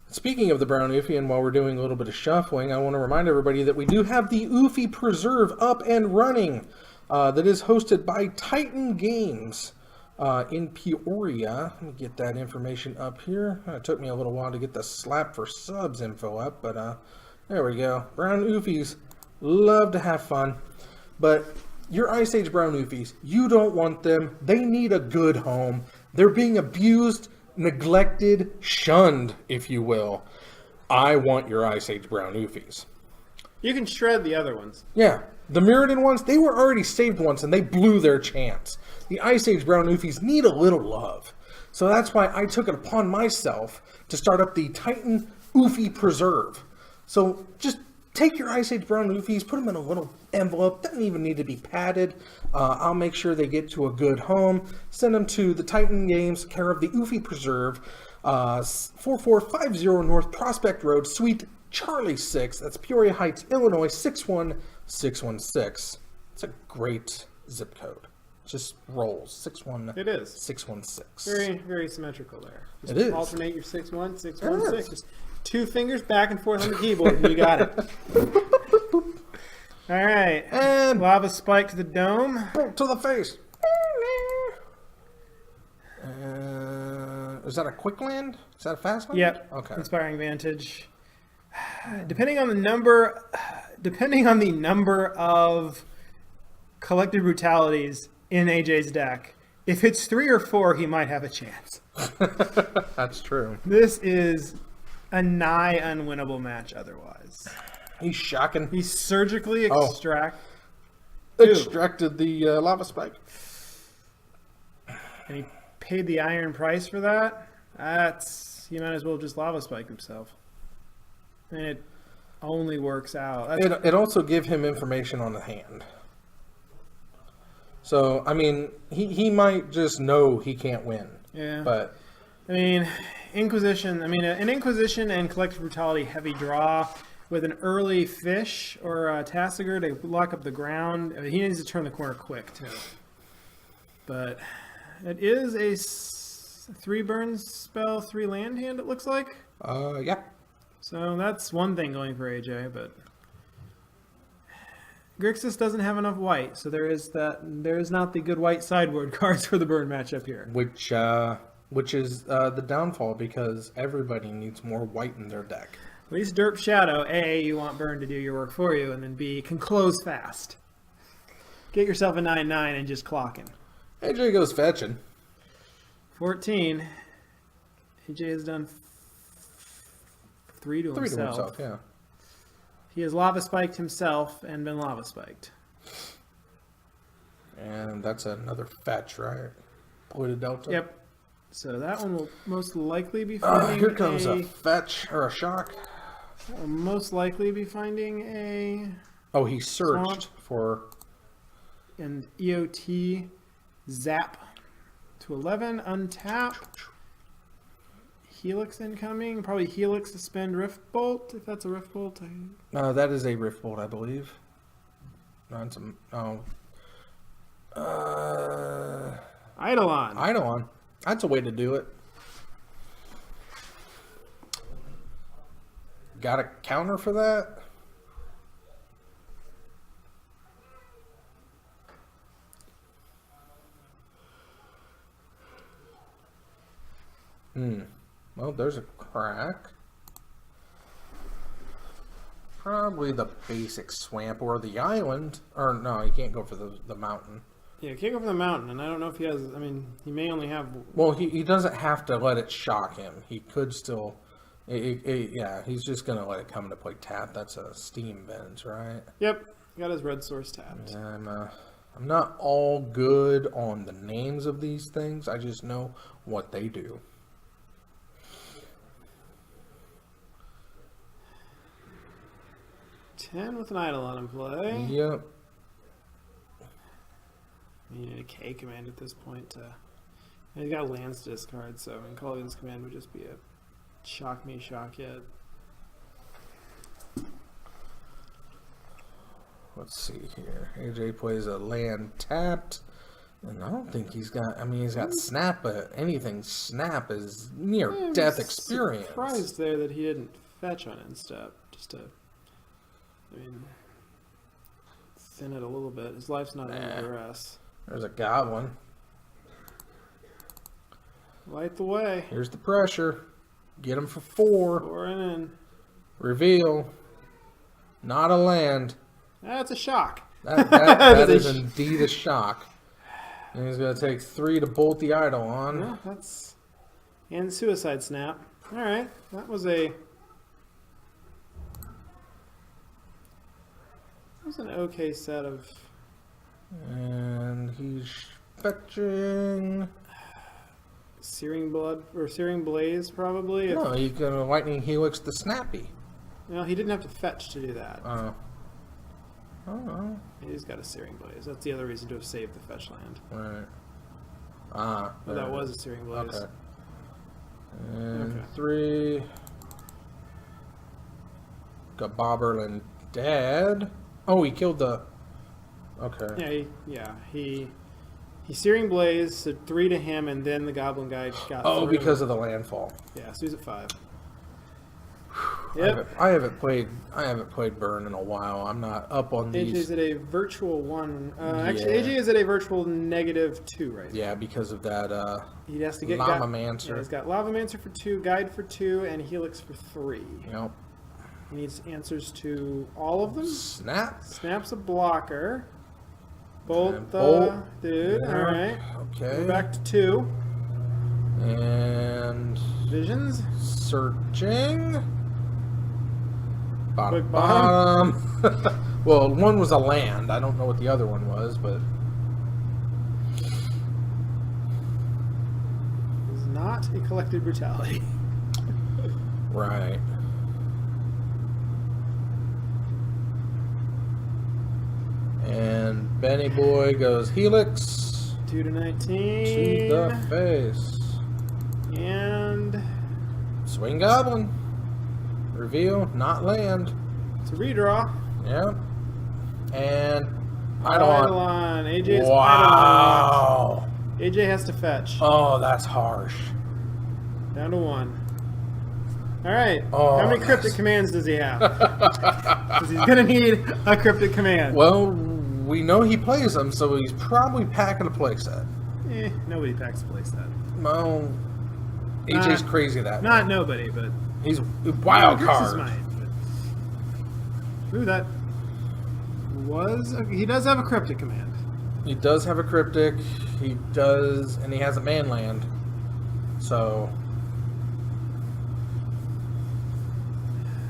Speaking of the Brown Oofy, and while we're doing a little bit of shuffling, I want to remind everybody that we do have the Oofy Preserve up and running. That is hosted by Titan Games in Peoria. Let me get that information up here. It took me a little while to get the Slap for Subs info up, but there we go. Brown Oofies love to have fun, but your Ice Age Brown Oofies, you don't want them. They need a good home. They're being abused, neglected, shunned, if you will. I want your Ice Age Brown Oofies. You can shred the other ones. Yeah, the Mirrodin ones, they were already saved once and they blew their chance. The Ice Age Brown Oofies need a little love. So that's why I took it upon myself to start up the Titan Oofy Preserve. So just take your Ice Age Brown Oofies, put them in a little envelope, doesn't even need to be padded. I'll make sure they get to a good home. Send them to the Titan Games, care of the Oofy Preserve, 4450 North Prospect Road, Suite Charlie 6. That's Peoria Heights, Illinois, 61616. It's a great zip code. Just rolls. 61616. Very, very symmetrical there. Just It is. Alternate your 6-1, 6-1, It 6. is. Just 2 fingers back and forth on the keyboard, and you got it. All right. And Lava Spike to the dome. to the face. Is that a quick land? Is that a fast land? Yep. Okay. Inspiring Vantage. Depending on the number of collected brutalities in AJ's deck, if it's 3 or 4, he might have a chance. That's true. This is a nigh unwinnable match otherwise. He's shocking. He surgically extracted the lava spike. and he paid the iron price for that. He might as well just lava spike himself. And it only works out. It also give him information on the hand. So, I mean, he might just know he can't win. Yeah. But I mean, Inquisition. I mean, an Inquisition and Collective Brutality heavy draw with an early fish or a Tassiger to lock up the ground. I mean, he needs to turn the corner quick too. But it is a 3 burn spell, 3 land hand. It looks like. yeah. So that's one thing going for AJ, but Grixis doesn't have enough white, so there is not the good white sideboard cards for the burn matchup here. Which is the downfall because everybody needs more white in their deck. At least Derp Shadow, A, you want burn to do your work for you, and then B, can close fast. Get yourself a 9/9 and just clocking. AJ goes fetching. 14. AJ has done 3 to 3 himself. to himself, yeah. He has lava spiked himself and been lava spiked. And that's another fetch, right? Polluted Delta. Yep. So that one will most likely be finding Here comes a fetch or a shock. will most likely be finding a Oh, he searched Swamp. for... an EOT zap to 11, untap. Helix incoming, probably Helix to spend Rift Bolt, if that's a Rift Bolt. that is a Rift Bolt, I believe. No, it's Eidolon. Eidolon. That's a way to do it. Got a counter for that? Well, there's a crack. Probably the basic swamp or the island. Or no, you can't go for the mountain. Yeah, can't go for the mountain, and I don't know if he has. I mean, he may only have. Well, he doesn't have to let it shock him. He could still. Yeah, he's just going to let it come into play tap. That's a Steam Venge, right? Yep, got his red source tapped. Yeah, I'm not all good on the names of these things. I just know what they do. Ten with an Eidolon in play. Yep. You need a K command at this point. He's got lands to discard, so I mean, calling this command would just be a shock me, shock it. Let's see here. AJ plays a land tapped. And I don't think he's got... I mean, he's got snap, but anything snap is near-death experience. Surprised there that he didn't fetch on instep. Just to... I mean... thin it a little bit. His life's not under duress. There's a goblin. Light the way. Here's the pressure. Get him for 4. 4 and in. Reveal. Not a land. That's a shock. That is indeed a shock. And he's going to take 3 to bolt the idol on. Yeah, that's... And suicide snap. Alright, that was a... That was an okay set of... And he's fetching... Searing Blood, or Searing Blaze, probably. No, he's going to Lightning Helix the Snappy. No, he didn't have to fetch to do that. Oh. He's got a Searing Blaze. That's the other reason to have saved the fetch land. Right. But that was a Searing Blaze. Okay. And Okay. 3. Got Bobberlin dead. Oh, he killed the... Okay. He Searing Blaze, so 3 to him, and then the Goblin guy got Oh, through. because of the landfall. Yeah, so he's at 5. I haven't played Burn in a while. I'm not up on AJ these. is at a virtual 1. Actually, Yeah. AJ is at a virtual -2 right now. Yeah, because of that He has to get Lavamancer. Yeah, he's got Lavamancer for 2, Guide for 2, and Helix for 3. Yep. He needs answers to all of them. Snap. Snaps a blocker. Bolt And the bolt. dude. Yeah. Alright. Okay. Go back to 2. And Visions. searching. Bottom. Quick bottom. Well, one was a land. I don't know what the other one was, but Is not a collected brutality. right. And Benny Boy goes Helix 2 to 19. to the face. And Swing Goblin. Reveal, not land. it's a redraw. Yep. And Eidolon. Eidolon. AJ's Wow. Eidolon. AJ has to fetch. Oh, that's harsh. Down to 1. Alright. Oh, How many nice. cryptic commands does he have? Because he's going to need a cryptic command. Well, we know he plays them, so he's probably packing a playset. Nobody packs a playset. Well, AJ's crazy that Not way. nobody, but... He's a wild Grips his card. mind, but... Ooh, that was... He does have a cryptic command. He does have a cryptic. He does, and he has a man land. So,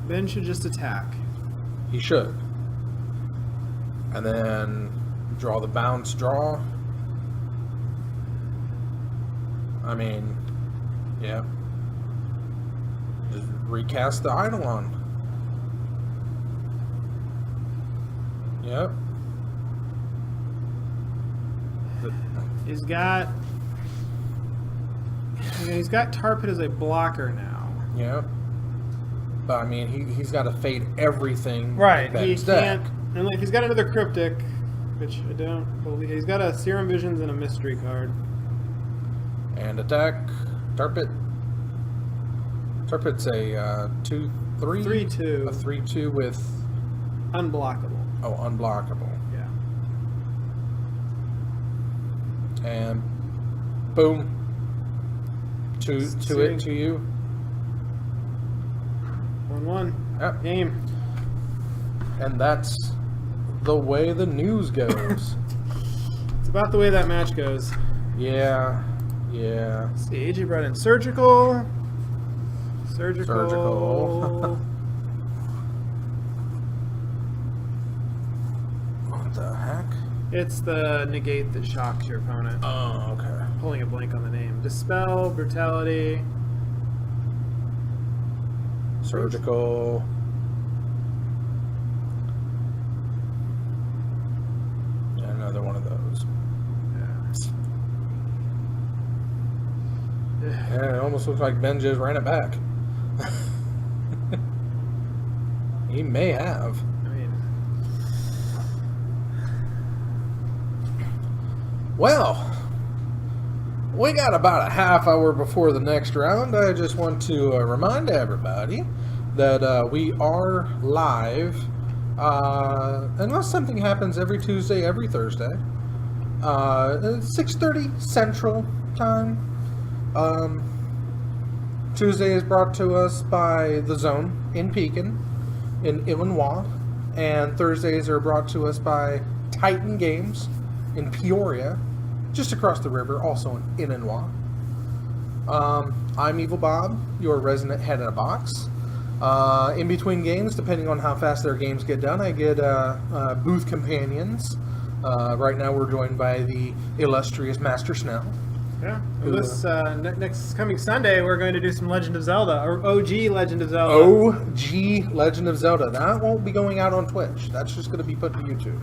Ben should just attack. he should. And then draw the bounce draw. I mean, yeah. Just recast the Eidolon. Yep. He's got Tar Pit as a blocker now. Yep. But I mean, he's got to fade everything. Right. in He Ben's deck. can't. And like he's got another cryptic, which I don't believe. He's got a Serum Visions and a mystery card. And attack. Tarpit. Tarpit's a 2/3. 3/2. A 3/2 with Unblockable. unblockable. Yeah. And boom. To Suiting. it to you. 1/1. Yep. Game. And that's the way the news goes. It's about the way that match goes. Yeah. Let's see, AJ brought in Surgical. Surgical. What the heck? It's the negate that shocks your opponent. Oh, okay. I'm pulling a blank on the name. Dispel, brutality. Surgical. Yeah, another one of those. Yeah, it almost looks like Ben just ran it back. He may have. I mean, Well, we got about a half hour before the next round. I just want to remind everybody that we are live, unless something happens every Tuesday, every Thursday, 6:30 Central Time. Tuesday is brought to us by The Zone in Pekin, in Illinois, and Thursdays are brought to us by Titan Games in Peoria, just across the river, also in Illinois. I'm Evil Bob, your resident head in a box. In between games, depending on how fast their games get done, I get booth companions. Right now we're joined by the illustrious Master Snell. yeah. This next coming Sunday, we're going to do some Legend of Zelda, or OG Legend of Zelda. OG Legend of Zelda. That won't be going out on Twitch. That's just going to be put to YouTube.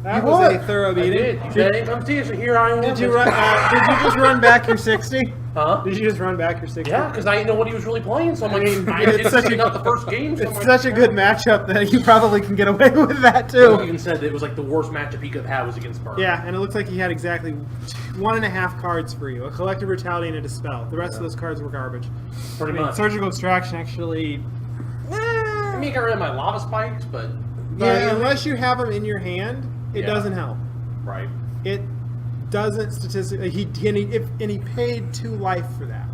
That You was what? a thorough I beating. did. You said AMT, so here I am. Did you run? Did you just run back your 60? Huh? Did you just run back your 60? Yeah, because I didn't know what he was really playing, so I'm like, mean, I it's didn't such see a- not the first game. So I'm It's like, such a good matchup that you probably can get away with that He too. even said that it was like the worst matchup he could have had was against Burn. Yeah, and it looks like he had exactly 1.5 cards for you: a collective brutality and a dispel. The rest of those cards were garbage. pretty much. Surgical extraction actually. I mean, I got rid of my lava spikes, but Yeah, unless you have them in your hand, it Yeah. doesn't help. right. It doesn't statistically. He paid 2 life for that.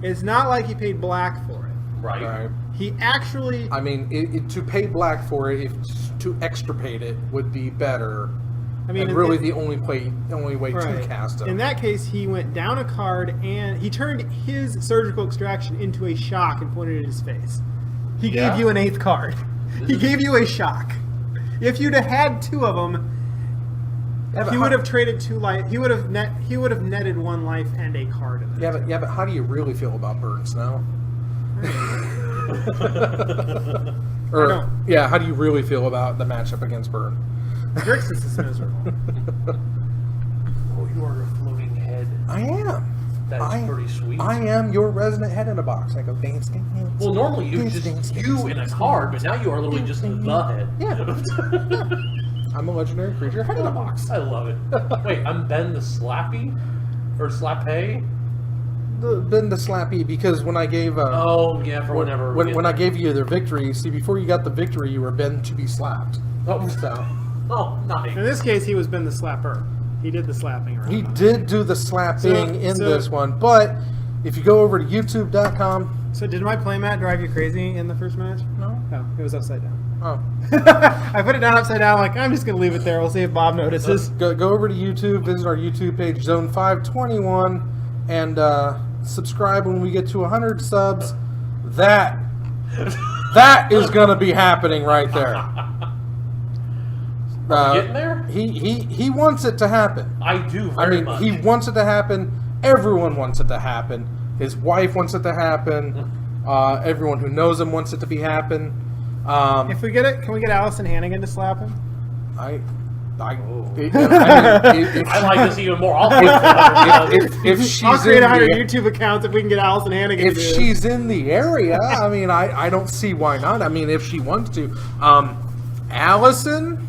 It's not like he paid black for it. Right. Right. He actually. I mean, to pay black for it, if to extirpate it would be better. I mean, and really the only way to cast them. In that case, he went down a card and he turned his surgical extraction into a shock and pointed it at his face. He Yeah. gave you an 8th card. He gave you a shock. If you'd have had 2 of them, Yeah, but he how- would have traded 2 life. He would have netted 1 life and a card in there. Yeah, but how do you really feel about Burns now? Or don't. yeah, how do you really feel about the matchup against Burn? Grixis is miserable. Oh, you are a floating head. I am. That is pretty sweet. I am your resident head in a box. I go dance, dance. Well, normally you dance, just dance, you dance, in a dance, card, but dance. now you are literally just the head. Yeah. I'm a legendary creature head in a box. I love it. Wait, I'm Ben the Slappy? Or Slappy? Been the slappy because when I gave Oh, yeah, for whenever. we get when I there. gave you the victory, see before you got the victory, you were Ben to be slapped. Oh, So oh, nice. In this case, he was been the slapper. He did the slapping around. he did do the slapping in so- this one, but if you go over to YouTube.com, So did my playmat drive you crazy in the first match? no, No, it was upside down. oh. I put it down upside down. Like I'm just gonna leave it there. We'll see if Bob notices. Go over to YouTube, visit our YouTube page, Zone 521, and subscribe when we get to 100 subs. That is going to be happening right there. Getting there? He wants it to happen. I do I very mean, much. he wants it to happen. Everyone wants it to happen. His wife wants it to happen. Everyone who knows him wants it to be happen. If we get it, can we get Allison Hannigan to slap him? I Oh. mean, if, I like this even more. I'll if she's I'll create in 100 the- YouTube accounts if we can get Allison Hannigan. if to do this. she's in the area, I mean, I don't see why not. I mean, if she wants to. Allison,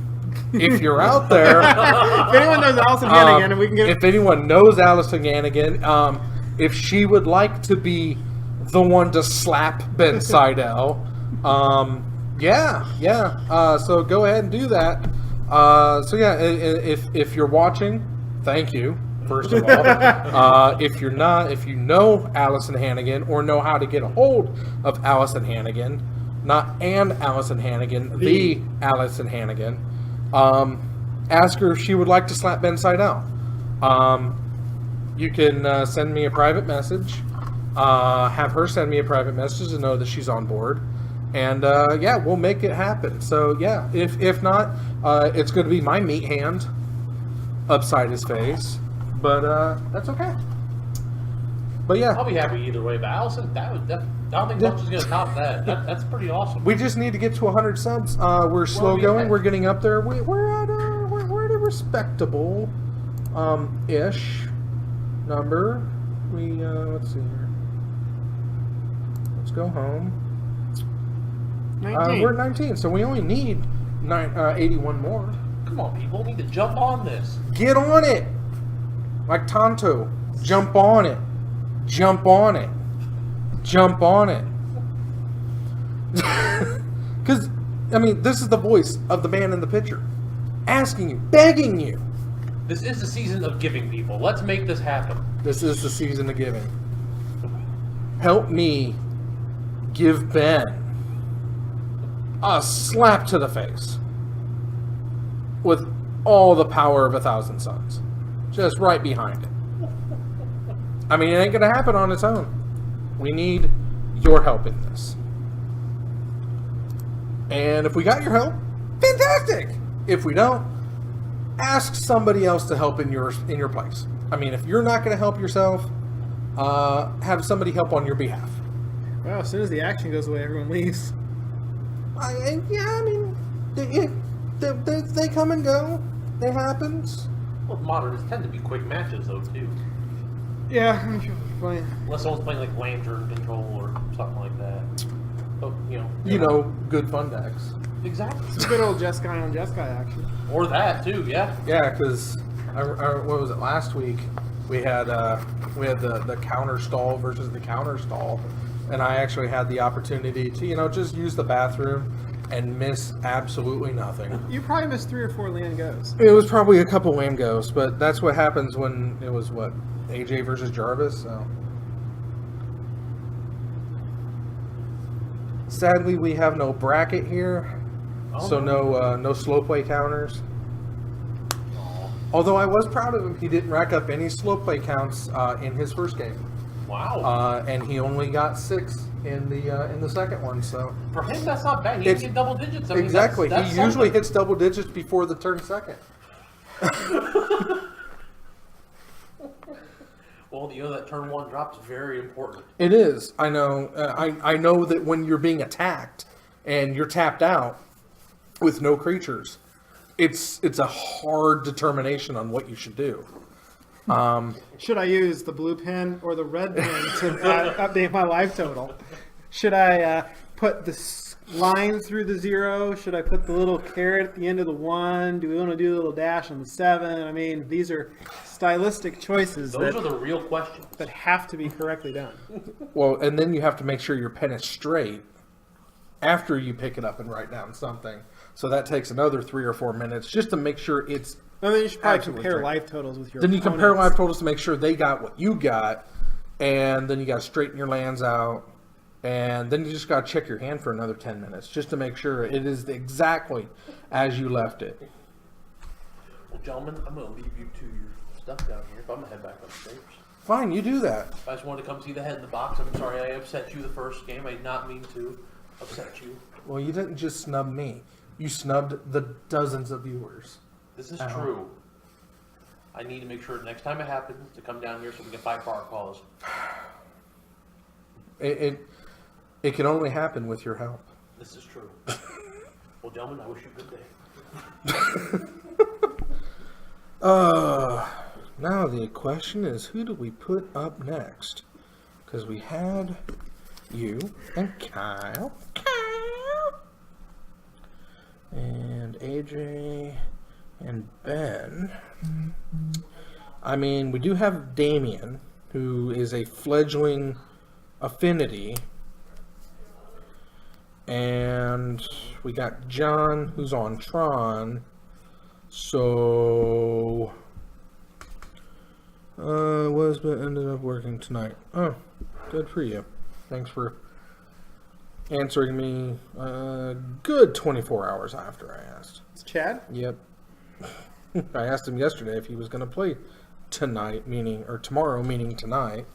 if you're out there, if anyone knows Allison Hannigan, and we can get if anyone knows Allison Hannigan, if she would like to be the one to slap Ben Seidel, yeah. So go ahead and do that. So yeah, if you're watching, thank you. First of all, if you're not, if you know Allison Hannigan or know how to get a hold of Allison Hannigan, not an Allison Hannigan, the Allison Hannigan, ask her if she would like to slap Ben Seidel. You can send me a private message, have her send me a private message to know that she's on board, And yeah, we'll make it happen. So yeah, if not, it's going to be my meat hand upside his face. But that's okay. But yeah, I'll be happy either way. But Allison, I don't think much is going to top that. That's pretty awesome. we just need to get to 100 subs. We're slow we going. okay. We're getting up there. We're at a respectable ish number. Let's see here. Let's go home. 19. We're at 19, so we only need 81 more. Come on, people, we need to jump on this. Get on it, like Tonto. Jump on it. Jump on it. Jump on it. Because, I mean, this is the voice of the man in the picture, asking you, begging you. This is the season of giving, people. Let's make this happen. This is the season of giving. Help me give Ben a slap to the face with all the power of 1,000 suns. Just right behind it. I mean, it ain't going to happen on its own. We need your help in this. And if we got your help, fantastic. If we don't, ask somebody else to help in your place. I mean, if you're not going to help yourself, have somebody help on your behalf. Well, as soon as the action goes away, everyone leaves. I mean, they come and go. It happens. Well, modern tend to be quick matches, though, too. Yeah, I'm sure we're fine. Unless someone's playing like Lantern Control or something like that. But, You know, good fun decks. Exactly. It's good old Jeskai on Jeskai action. Or that, too, yeah. Yeah, because what was it last week? We had the counter stall versus the counter stall, and I actually had the opportunity to just use the bathroom and miss absolutely nothing. You probably missed 3 or 4 land goes. It was probably a couple wham goes, but that's what happens when it was AJ versus Jarvis. So sadly, we have no bracket here, so no slow play counters. Although I was proud of him, he didn't rack up any slow play counts in his first game. Wow. And he only got 6 in the second one. So For him, that's not bad. He It's- can get double digits. I mean, exactly, That's he usually something. hits double digits before the turn second. Well, that turn 1 drop is very important. It is. I know. I know that when you're being attacked and you're tapped out with no creatures, it's a hard determination on what you should do. Should I use the blue pen or the red pen to update my life total? Should I put the line through the 0? Should I put the little caret at the end of the 1? Do we want to do a little dash on the 7? I mean, these are stylistic choices Those are that the real questions. have to be correctly done. Well, and then you have to make sure your pen is straight after you pick it up and write down something. So that takes another 3 or 4 minutes just to make sure it's. And then you should probably Absolutely compare right. life totals with your Then you compare opponents. life totals to make sure they got what you got, and then you got to straighten your lands out, and then you just got to check your hand for another 10 minutes just to make sure it is exactly as you left it. Well, gentlemen, I'm going to leave you to your stuff down here. But I'm going to head back upstairs. Fine, you do that. I just wanted to come see the head in the box. I'm sorry I upset you the first game. I did not mean to upset you. Well, you didn't just snub me. You snubbed the dozens of viewers. This is Ow. true. I need to make sure next time it happens to come down here so we can fight for our cause. It can only happen with your help. This is true. Well, gentlemen, I wish you a good day. Now the question is, who do we put up next? Because we had you and Kyle. And AJ and Ben. I mean, we do have Damien, who is a fledgling affinity. And we got John, who's on Tron. So, but ended up working tonight. Oh, good for you. Thanks for answering me a good 24 hours after I asked. It's Chad. Yep. I asked him yesterday if he was going to play tonight, or tomorrow, meaning tonight.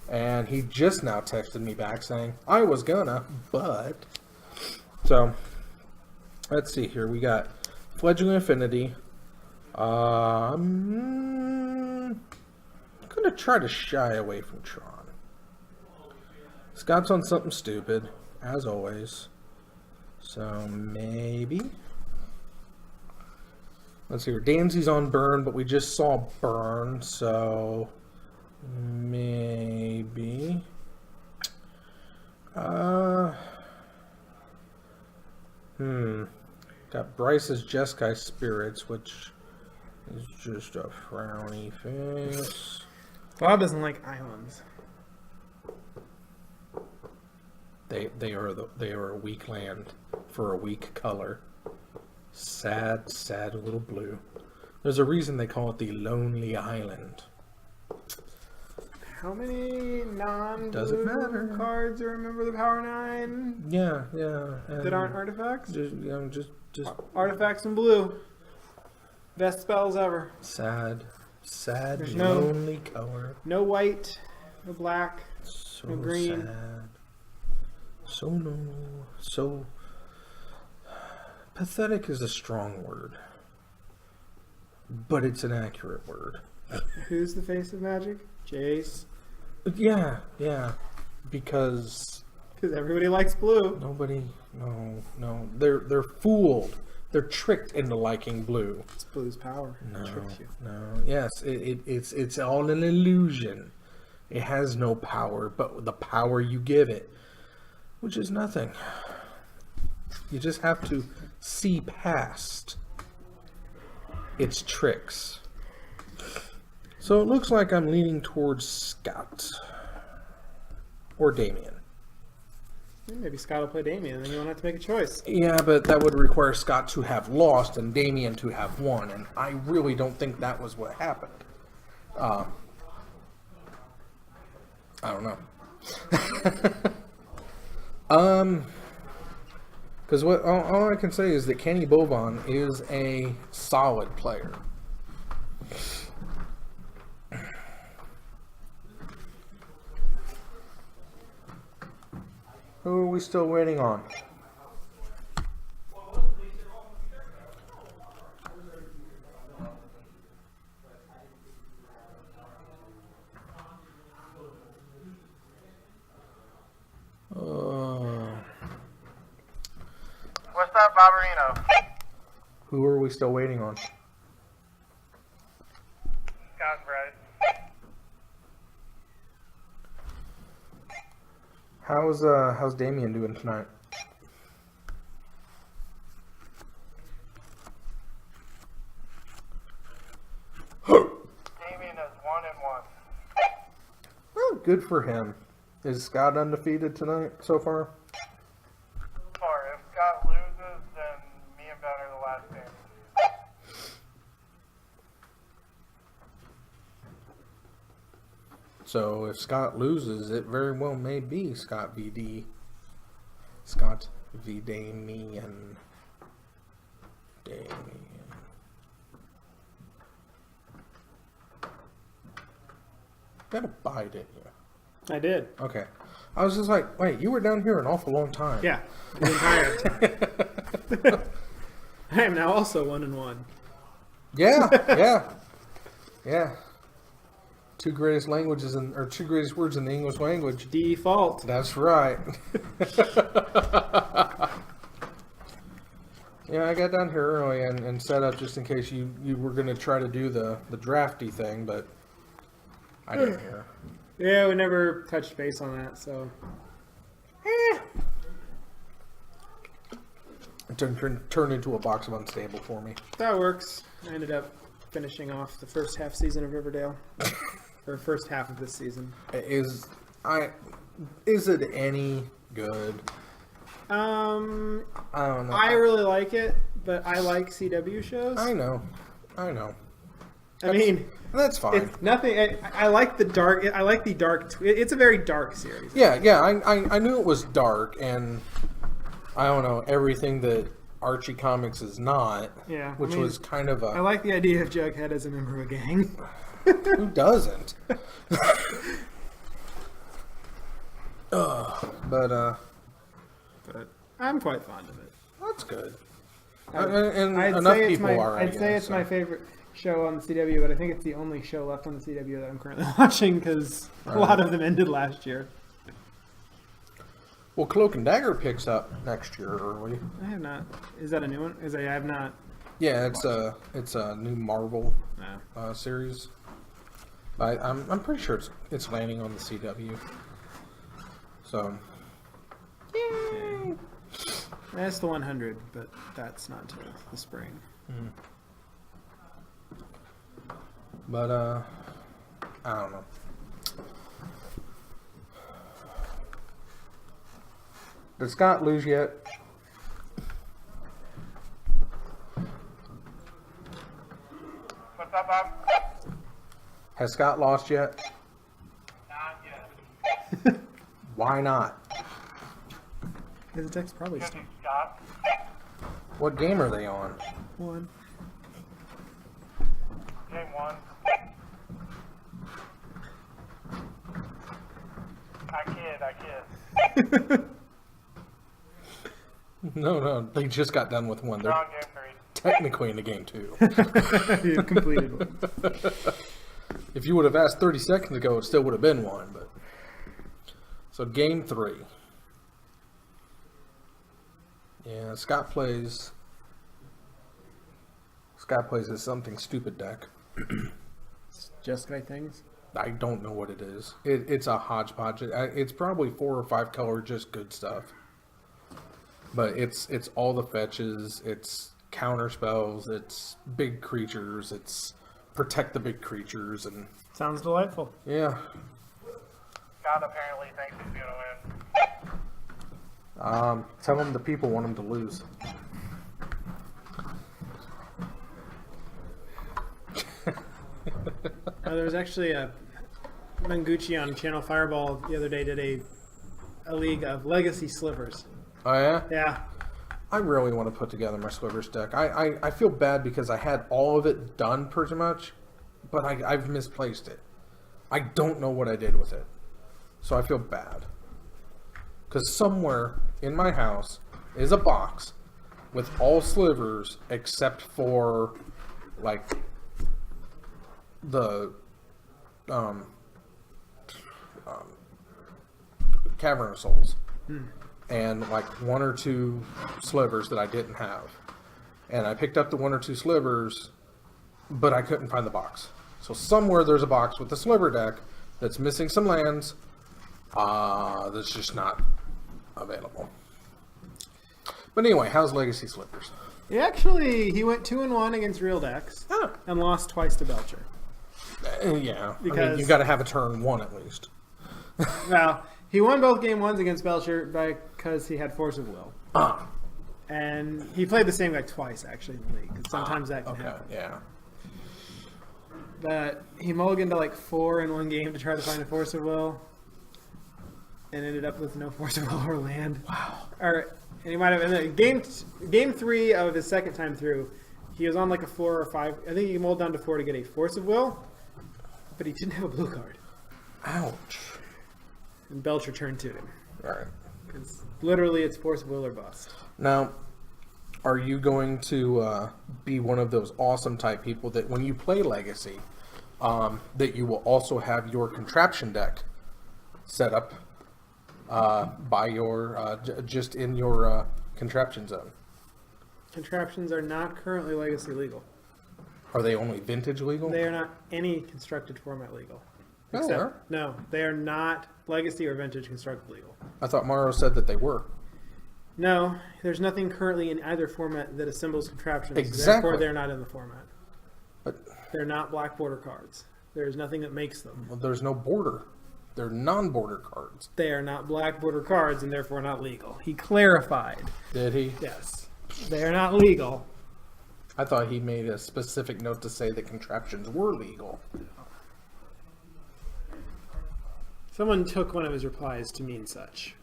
And he just now texted me back saying, I was gonna, but So, let's see here. We got Fledgling Affinity. I'm gonna try to shy away from Tron. Scott's on something stupid, as always. So maybe. Let's see here. Danzy's on Burn, but we just saw Burn, so maybe. Got Bryce's Jeskai Spirits, which is just a frowny face. Bob doesn't like islands. They are a weak land for a weak color. Sad little blue. There's a reason they call it the Lonely Island. How many Doesn't non-blue matter. cards are a member of the Power 9 Yeah. that aren't artifacts? Just Artifacts in blue. Best spells ever. sad, There's no- lonely color. No white, no black. So No green. sad. So pathetic is a strong word, but it's an accurate word. Who's the face of magic? Jace. Yeah, because Because everybody likes blue. nobody, no, they're fooled. They're tricked into liking blue. It's blue's power. It tricks you. No, yes, it's all an illusion. It has no power, but the power you give it, which is nothing. You just have to see past its tricks. So it looks like I'm leaning towards Scott or Damien. Maybe Scott will play Damien, and then you won't have to make a choice. Yeah, but that would require Scott to have lost and Damien to have won, and I really don't think that was what happened. I don't know. Because all I can say is that Kenny Bovan is a solid player. Who are we still waiting on? What's up, Barbarino? Who are we still waiting on? Scott Bryce. How's Damien doing tonight? Damien is 1-1. Well, good for him. Is Scott undefeated tonight so far? Or if Scott loses, then me and Ben are the last standing. So if Scott loses, it very well may be Scott v. Damien. Got to buy, didn't you? I did. Okay. I was just like, wait, you were down here an awful long time. Yeah. The entire time. I am now also 1-1. Yeah. Two greatest languages two greatest words in the English language. Default. That's right. Yeah, I got down here early and set up just in case you were going to try to do the drafty thing, but I didn't hear. Yeah, we never touched base on that, so. It turned into a box of Unstable for me. That works. I ended up finishing off the first half season of Riverdale. Or first half of this season. Is it any good? I don't know. I really like it, but I like CW shows. I know. I mean, That's fine. it's nothing. I like the dark. I like the dark. It's a very dark series. Yeah. I knew it was dark, and I don't know everything that Archie Comics is not. Yeah, I which mean, was kind of I a like the idea of Jughead as a member of a gang. who doesn't. But I'm quite fond of it. That's good. I- And I'd enough say it's people my, are. I I'd say guess, it's my favorite show on the CW, but I think it's the only show left on the CW that I'm currently watching because a lot of them ended last year. Well, Cloak and Dagger picks up next year early. I have not. Is that a new one? I have not. Yeah, it's a new Marvel No. series. I'm pretty sure it's landing on the CW. So That's the 100, but that's not till the spring. But I don't know. Did Scott lose yet? What's up, Bob? Has Scott lost yet? Not yet. Why not? His deck's probably Because still he's Scott. What game are they on? one. Game 1. I kid. No, they just got done with one. They're They're on game 3. technically into game 2. You completed one. If you would have asked 30 seconds ago, it still would have been one. But so game 3. Yeah, Scott plays a something stupid deck. Just right things. I don't know what it is. It's a hodgepodge. It's probably 4 or 5 color, just good stuff. But it's all the fetches. It's counter spells. It's big creatures. It's protect the big creatures, and Sounds delightful. yeah. Scott apparently thinks he's gonna win. Tell them the people want him to lose. There was actually a Manguchi on Channel Fireball the other day did a league of legacy slivers. Oh yeah. Yeah. I really want to put together my Slivers deck. I feel bad because I had all of it done pretty much, but I've misplaced it. I don't know what I did with it. So I feel bad. Because somewhere in my house is a box with all Slivers except for, like, the Cavern of Souls. And like 1 or 2 slivers that I didn't have. And I picked up the 1 or 2 slivers, but I couldn't find the box. So somewhere there's a box with the sliver deck that's missing some lands that's just not available. But anyway, how's Legacy Slivers? He went 2-1 against real decks Ah, and lost twice to Belcher. yeah. I mean, Because- you got to have a turn 1 at least. Well, he won both game 1s against Belcher because he had Force of Will. And he played the same guy twice, actually, in the league. 'Cause sometimes that can Okay, happen. yeah. But he mulliganed to like 4 in one game to try to find a Force of Will. And ended up with no Force of Will or land. Wow. And he might have, in the game 3 of his second time through, he was on like a 4 or 5. I think he mulled down to 4 to get a Force of Will. But he didn't have a blue card. Ouch. And Belcher turned to him. All right. Because literally it's Force of Will or bust. Now, are you going to be one of those awesome type people that when you play Legacy, that you will also have your contraption deck set up by your just in your contraption zone? Contraptions are not currently Legacy legal. Are they only Vintage legal? They are not any constructed format legal. No, they are. No, they are not Legacy or Vintage constructed legal. I thought Mario said that they were. No, there's nothing currently in either format that assembles contraptions. Exactly. Therefore, they're not in the format. But They're not black border cards. There's nothing that makes them. well, there's no border. They're non-border cards. They are not black border cards and therefore not legal. He clarified. Did he? Yes. They are not legal. I thought he made a specific note to say that contraptions were legal. Someone took one of his replies to mean such.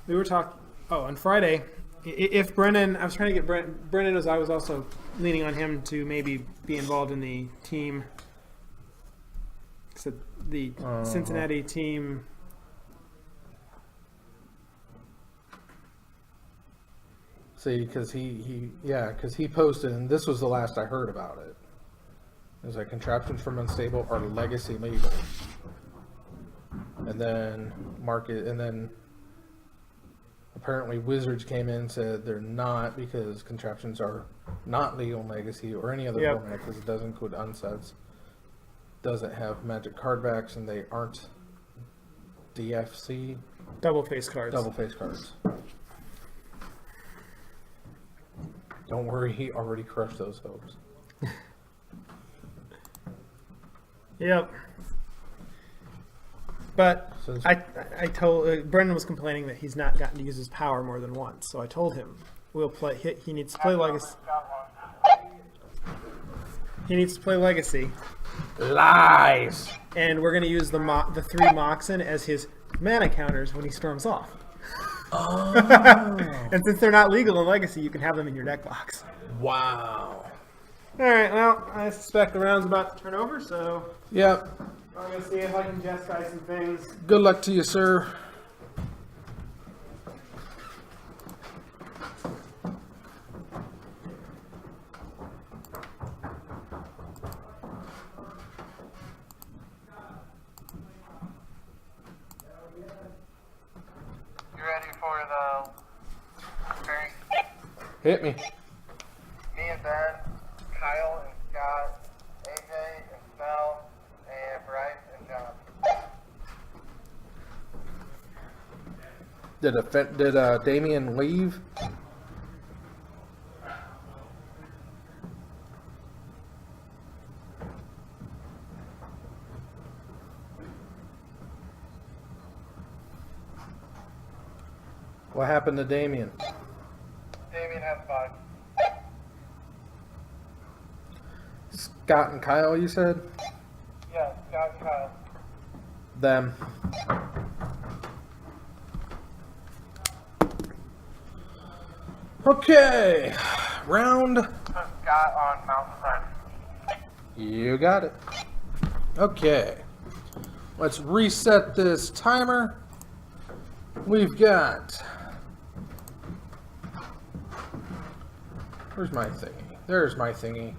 We were talking. Oh, on Friday, if Brennan, I was trying to get Brennan. I was also leaning on him to maybe be involved in the team So the Cincinnati team. See, because he posted, and this was the last I heard about it. It was like contraptions from Unstable are legacy legal. And then apparently Wizards came in and said they're not, because contraptions are not legal in Legacy or any other format, because it doesn't include unsets, doesn't have magic card backs, and they aren't DFC. Double face cards. Double face cards. Don't worry, he already crushed those hopes. Yep. But Since- I told Brendan was complaining that he's not gotten to use his power more than once. So I told him we'll play. He needs to play Legacy. He needs to play Legacy, Lies! and we're going to use the 3 Moxen as his mana counters when he storms off. Oh. And since they're not legal in Legacy, you can have them in your deck box. Wow. All right. Well, I suspect the round's about to turn over, so Yep. I'm going to see if I can Jeskai some things. Good luck to you, sir. You ready for the very Hit me. me and Ben, Kyle and Scott, AJ and Mel, and Bryce and John. Did Damien leave? What happened to Damien? Damien has 5. Scott and Kyle, you said? Yeah, Scott and Kyle. Them. Okay. Round. Put Scott on Mountainside. You got it. Okay. Let's reset this timer. We've got... Where's my thingy? There's my thingy.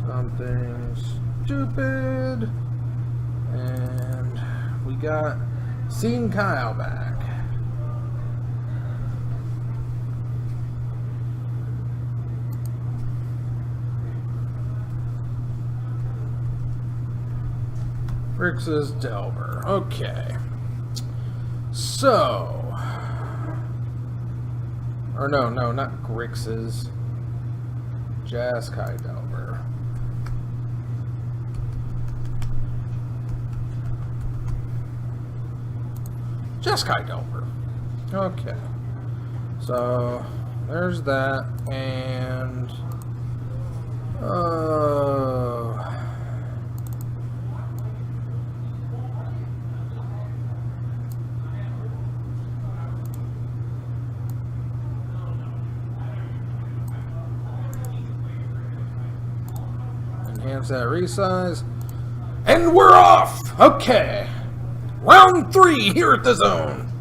Something stupid. And we got Seeing Kyle back. Grix's Delver. Okay. So. Or no, not Grix's. Jeskai Delver. Jeskai Delver. Okay. So, there's that. And. Enhance that resize. And we're off! Okay. Round 3 here at the zone.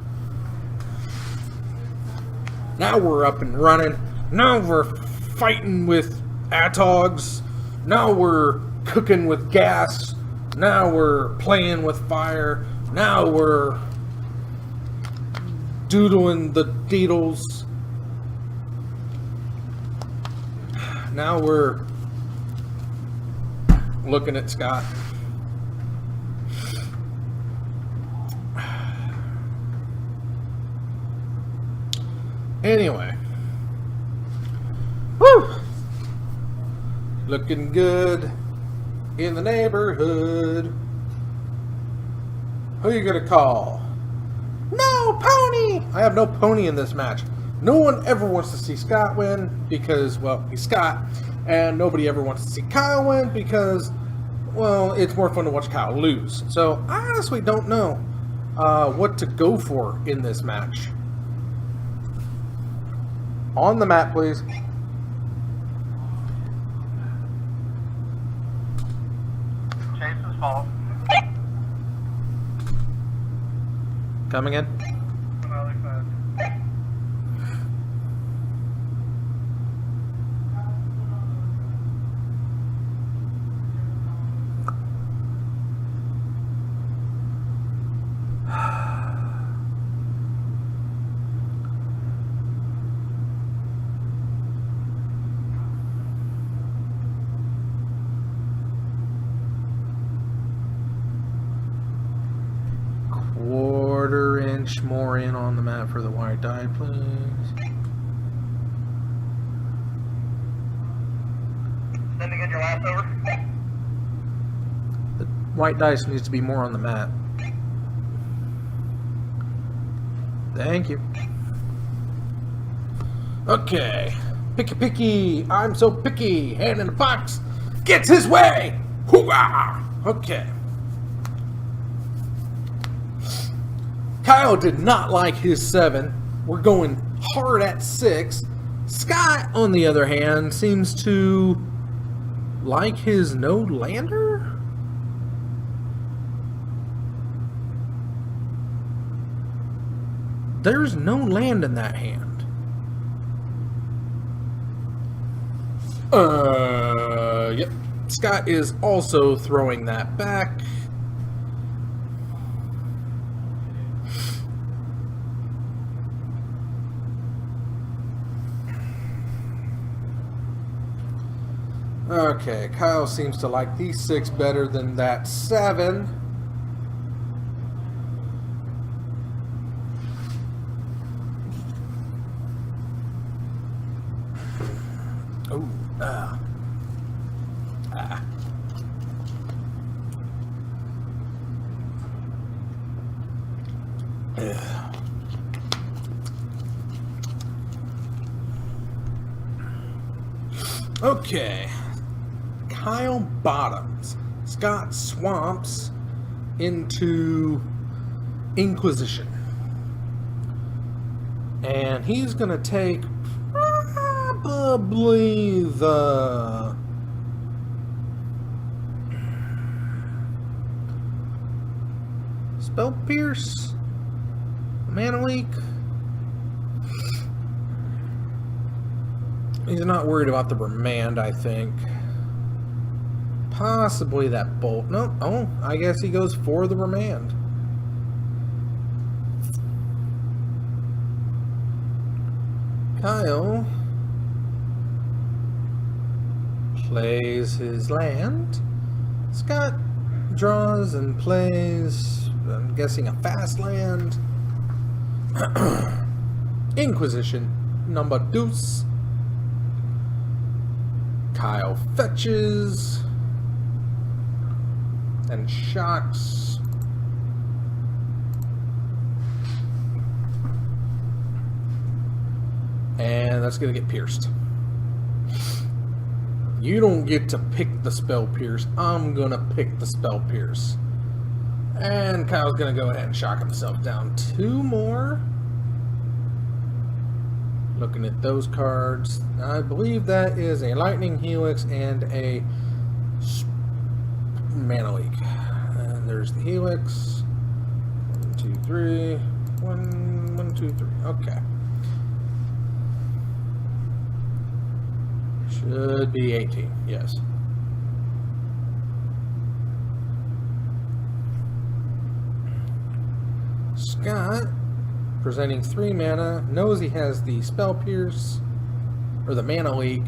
Now we're up and running. Now we're fighting with Atogs. Now we're cooking with gas. Now we're playing with fire. Now we're doodling the deedles. Now we're looking at Scott. Anyway. Woo! Looking good in the neighborhood. Who are you gonna call? No pony! I have no pony in this match. No one ever wants to see Scott win because, well, he's Scott. And nobody ever wants to see Kyle win because, well, it's more fun to watch Kyle lose. So I honestly don't know what to go for in this match. On the mat, please. Chases falls. Coming in. Another side. Quarter inch more in on the mat for the white die, please. Sending in your last over. The white dice needs to be more on the mat. Thank you. Okay. Picky, picky. I'm so picky. Hand in the box. Gets his way. Hooah! Okay. Kyle did not like his 7. We're going hard at 6. Scott, on the other hand, seems to like his node lander? There's no land in that hand. Yep. Scott is also throwing that back. Okay, Kyle seems to like these 6 better than that 7. Oh, Yeah. Okay. Kyle bottoms. Scott swamps into Inquisition. And he's going to take probably the Spell Pierce, Mana Leak. He's not worried about the Remand, I think. Possibly that Bolt. No, oh, I guess he goes for the Remand. Kyle plays his land. Scott draws and plays, I'm guessing, a fast land. Inquisition, number deuce. Kyle fetches and shocks. And that's going to get pierced. You don't get to pick the Spell Pierce. I'm going to pick the Spell Pierce. And Kyle's going to go ahead and shock himself down 2 more. Looking at those cards, I believe that is a Lightning Helix and a Mana Leak. And there's the Helix. 1, 2, 3. 1, 2, 3. Okay. Should be 18, yes. Scott, presenting 3 mana, knows he has the Spell Pierce, or the Mana Leak.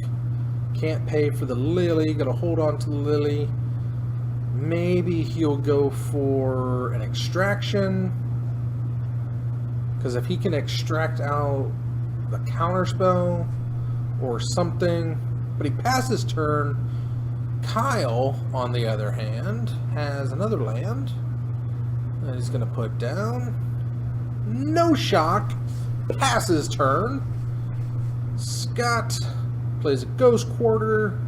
Can't pay for the Lily, gotta hold on to the Lily. Maybe he'll go for an Extraction, because if he can extract out the counterspell or something, but he passes turn. Kyle, on the other hand, has another land that he's going to put down. No shock. Passes turn. Scott plays a Ghost Quarter.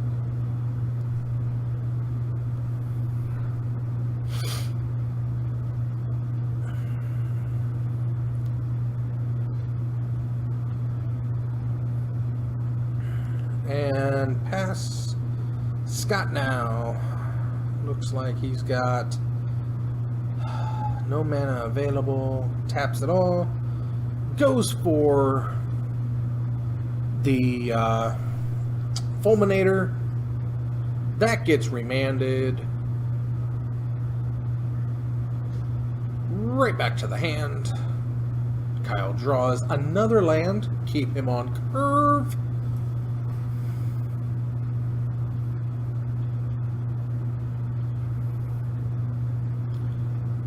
And pass Scott now. Looks like he's got no mana available. Taps it all. Goes for the Fulminator. That gets remanded. Right back to the hand. Kyle draws another land. Keep him on curve.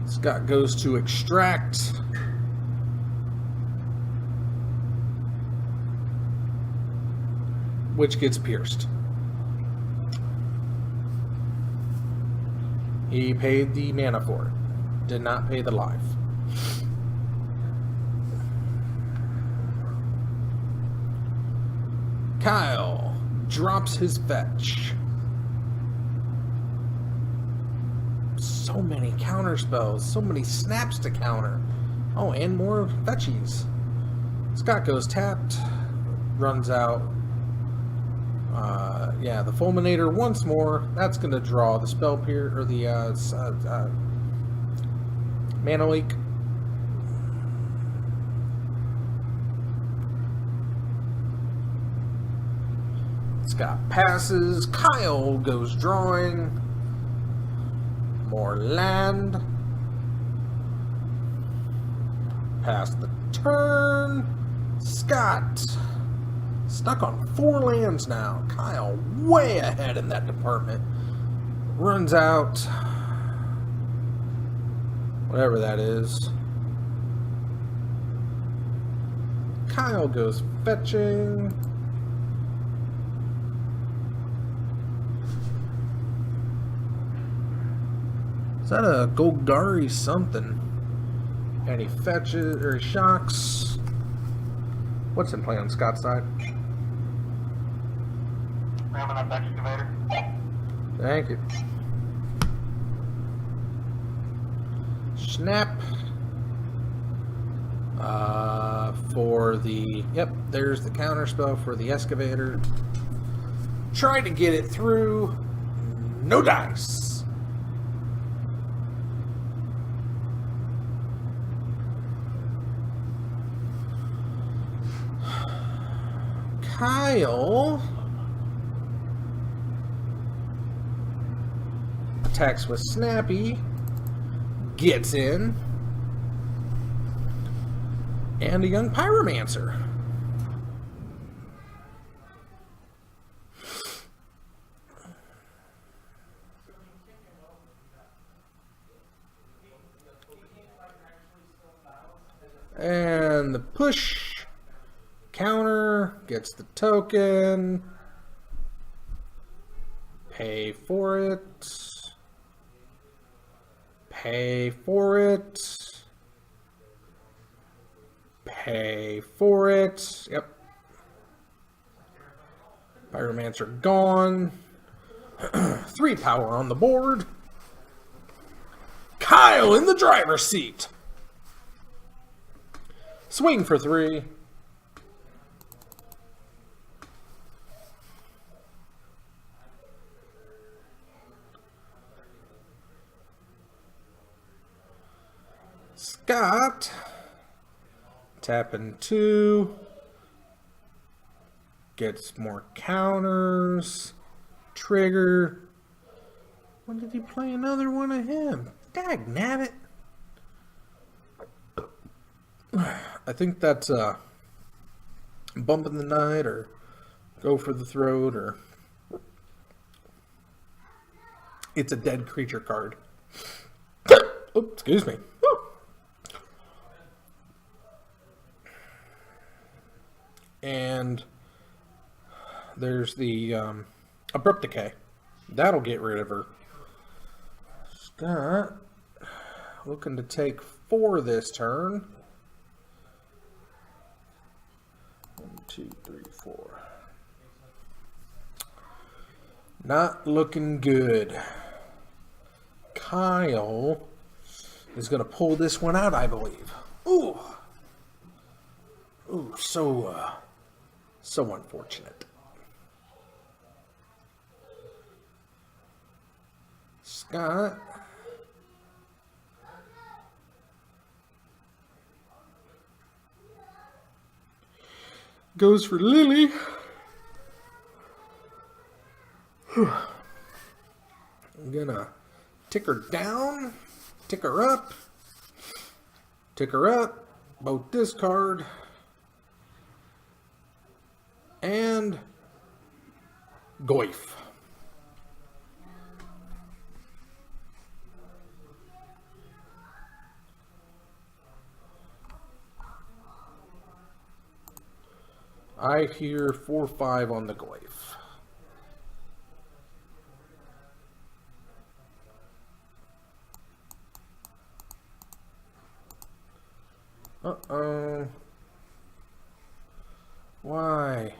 Scott goes to extract. Which gets pierced. He paid the mana for it. Did not pay the life. Kyle drops his fetch. So many counter spells, so many snaps to counter. Oh, and more fetchies. Scott goes tapped, runs out. Yeah, the Fulminator once more. That's going to draw the spell pier or the mana leak. Scott passes. Kyle goes drawing. More land. Pass the turn. Scott stuck on 4 lands now. Kyle way ahead in that department. Runs out. Whatever that is. Kyle goes fetching. Is that a Golgari something? And he fetches, or he shocks. What's in play on Scott's side? Ramming up excavator. Thank you. Snap. For the... Yep, there's the counter spell for the excavator. Try to get it through. No dice. Kyle attacks with Snappy, gets in, and a young Pyromancer. And the push counter gets the token. Pay for it. Pay for it. Pay for it. Yep. Pyromancer gone. 3 power on the board. Kyle in the driver's seat. Swing for 3. Scott, tapping 2, gets more counters, trigger. When did he play another one of him? Dag nabbit. I think that's bump in the night or go for the throat or it's a dead creature card. Oh, excuse me. And there's the Abrupt Decay. That'll get rid of her. Scott looking to take 4 this turn. 1, 2, 3, 4. Not looking good. Kyle is going to pull this one out, I believe. Ooh. Ooh, so unfortunate. Scott. Goes for Lily. I'm gonna tick her down, tick her up, both discard, and Goif. I hear 4-5 on the Goif. Uh-oh. Why?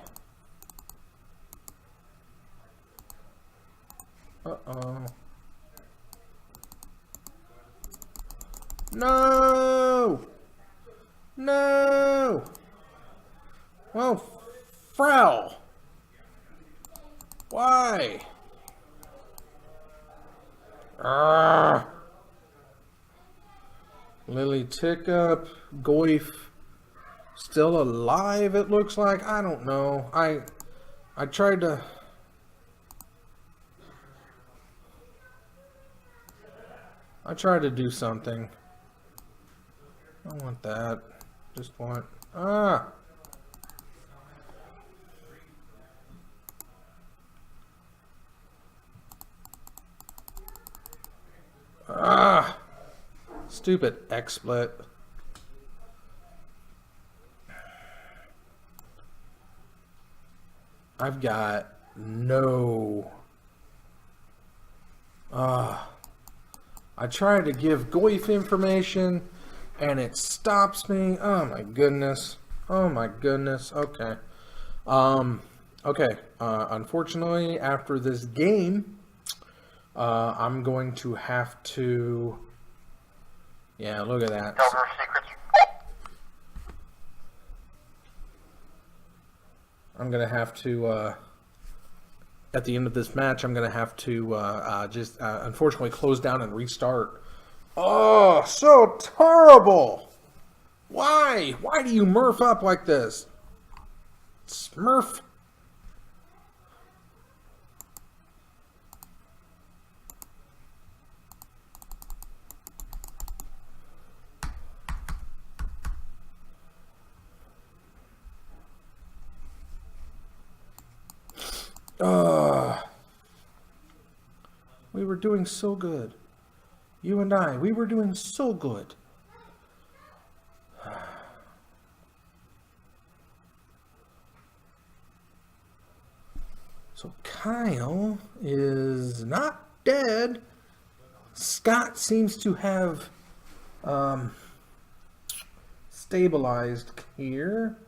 Uh-oh. No! No! Well, Frau. Why? Lily tick up. Goif still alive, it looks like. I don't know. I tried to... I tried to do something. I don't want that. Just want... Stupid XSplit. I've got no... I tried to give Goif information and it stops me. Oh my goodness. Oh my goodness. Okay. Okay. Unfortunately, after this game, I'm going to have to... Yeah, look at that. Tell her secrets. I'm going to have to, at the end of this match, I'm going to have to just, unfortunately, close down and restart. Oh, so terrible! Why? Why do you Murph up like this? Smurf. We were doing so good. You and I, we were doing so good. So Kyle is not dead. Scott seems to have stabilized here.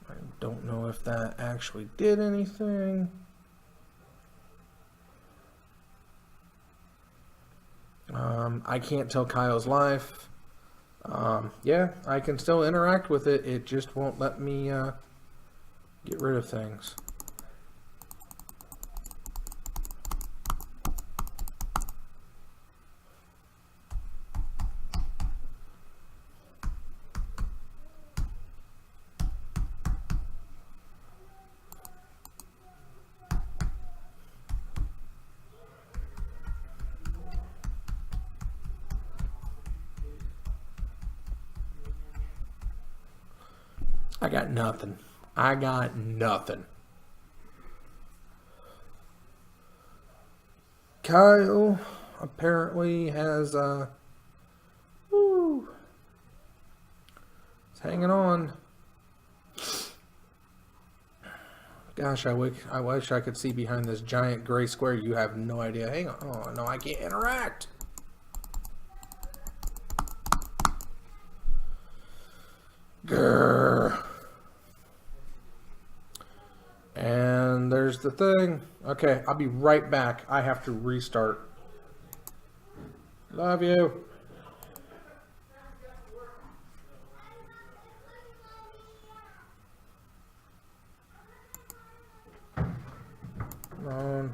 I don't know if that actually did anything. I can't tell Kyle's life. Yeah, I can still interact with it. It just won't let me get rid of things. I got nothing. I got nothing. Kyle apparently has he's hanging on. Gosh, I wish I could see behind this giant gray square. You have no idea. Hang on. Oh no, I can't interact. Grrr. And there's the thing. Okay, I'll be right back. I have to restart. Love you. Come on.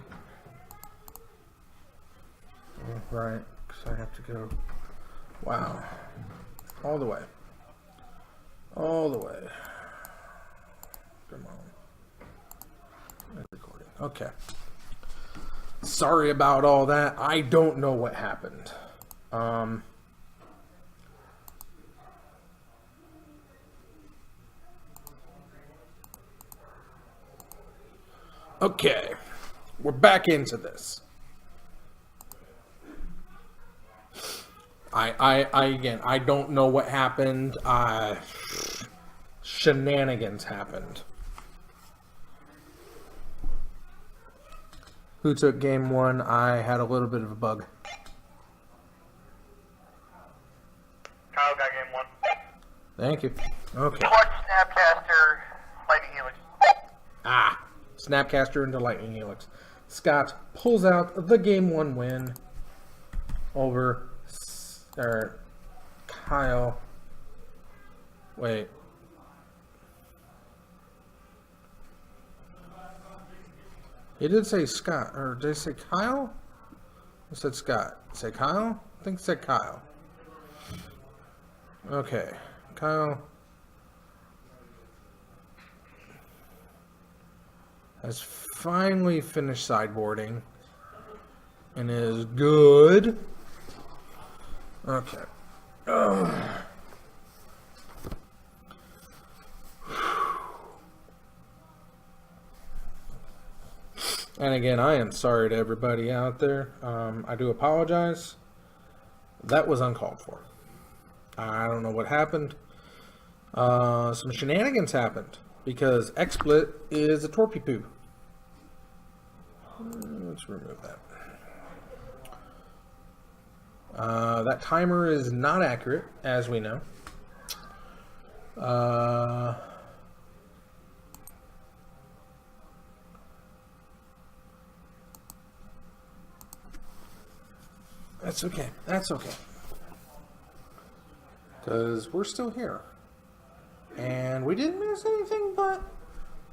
have to go. Wow. All the way. All the way. Come on. Recording. Okay. Sorry about all that. I don't know what happened. Okay. We're back into this. Again, I don't know what happened. Shenanigans happened. Who took game one? I had a little bit of a bug. Kyle got game one. Thank you. Okay. Clutch Snapcaster, Lightning Helix. Snapcaster into Lightning Helix. Scott pulls out the game one win over Kyle. Wait. He did say Scott, or did he say Kyle? I said Scott. Say Kyle? I think it said Kyle. Okay. Kyle has finally finished sideboarding and is good. Okay. And again, I am sorry to everybody out there. I do apologize. That was uncalled for. I don't know what happened. Some shenanigans happened because XSplit is a torpy-poo. Let's remove that. That timer is not accurate, as we know. That's okay. That's okay. Because we're still here. And we didn't miss anything, but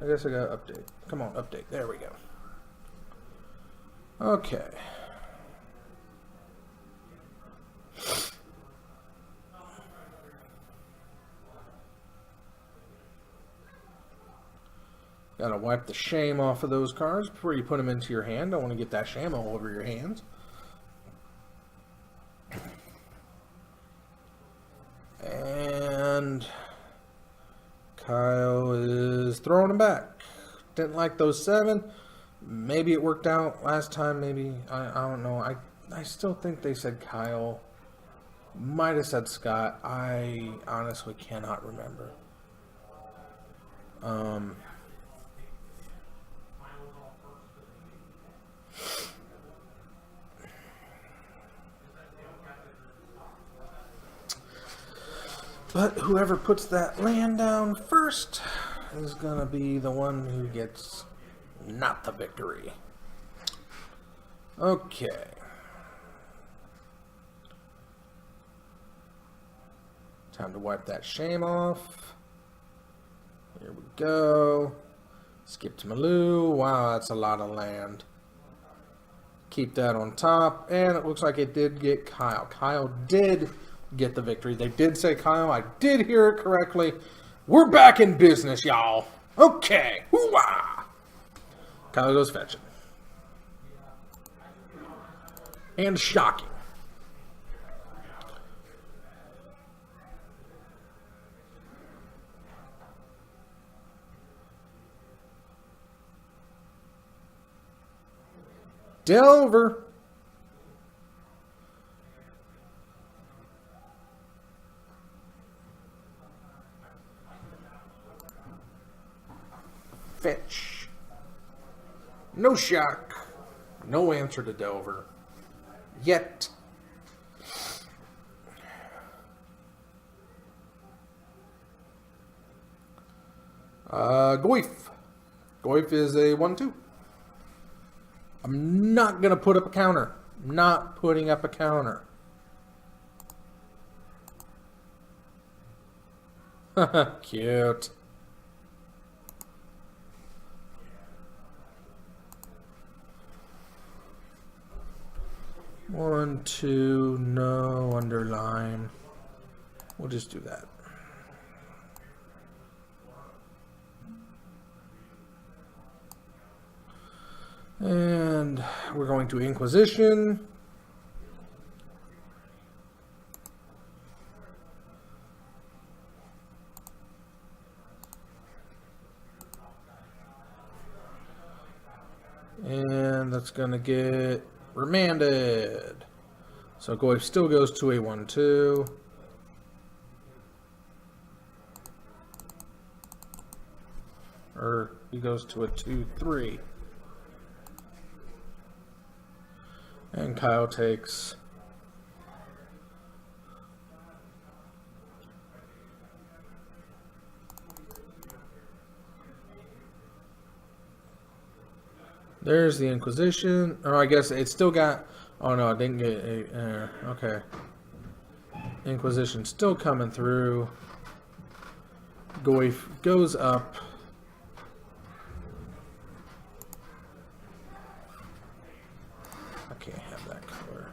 I guess I got to update. Come on, update. There we go. Okay. Gotta wipe the shame off of those cards before you put them into your hand. Don't want to get that shame all over your hands. And Kyle is throwing them back. Didn't like those 7. Maybe it worked out last time. Maybe. I don't know. I still think they said Kyle. Might have said Scott. I honestly cannot remember. But whoever puts that land down first is going to be the one who gets not the victory. Okay. Time to wipe that shame off. Here we go. Skip to Maloo. Wow, that's a lot of land. Keep that on top. And it looks like it did get Kyle. Kyle did get the victory. They did say Kyle. I did hear it correctly. We're back in business, y'all. Okay. Hoo-wah! Kyle goes fetching. And shocking. Delver. Fetch. No shock. No answer to Delver. Yet. Goyf. Goyf is a 1-2. I'm not going to put up a counter. Not putting up a counter. Cute. 1, 2, no underline. We'll just do that. And we're going to Inquisition. And that's going to get remanded. So Goyf still goes to a 1, 2. Or he goes to a 2, 3. And Kyle takes there's the Inquisition. Or I guess it still got, oh no, it didn't get a, okay. Inquisition still coming through. Goyf goes up. I can't have that color.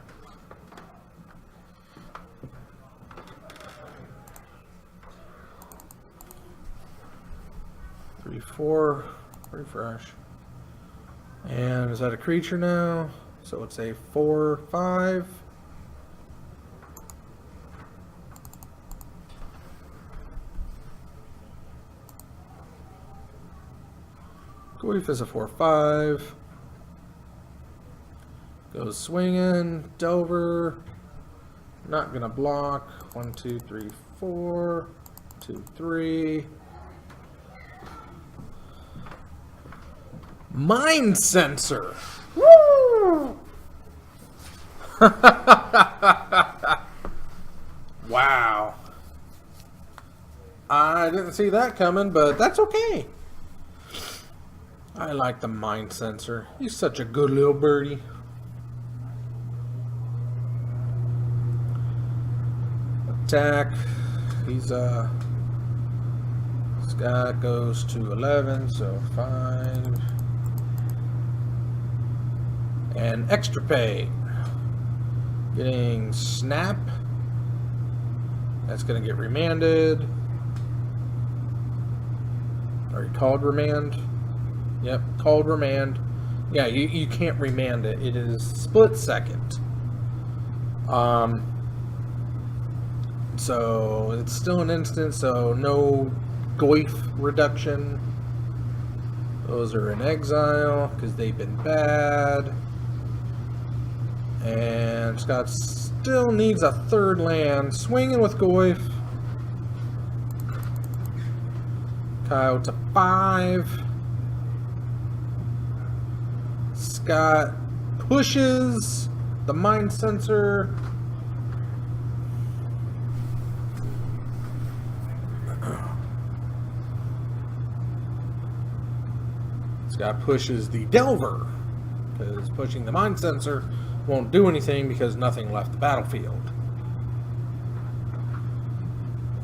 Three, 4, refresh. And is that a creature now? So it's a 4, 5. Goyf is a 4, 5. Goes swinging. Delver. Not gonna block. 1, 2, 3, 4. 2, 3. Mind Sensor. Woo! Wow. I didn't see that coming, but that's okay. I like the Mind Sensor. He's such a good little birdie. Attack. He's Scott goes to 11, so 5. And Extirpate. Getting Snap. That's going to get remanded. Are you called remand? Yep, called remand. Yeah, you can't remand it. It is split second. So it's still an instant, so no Goyf reduction. Those are in exile because they've been bad. And Scott still needs a third land. Swinging with Goyf. Kyle to 5. Scott pushes the Mind Sensor. Scott pushes the Delver, because pushing the Mind Sensor won't do anything because nothing left the battlefield.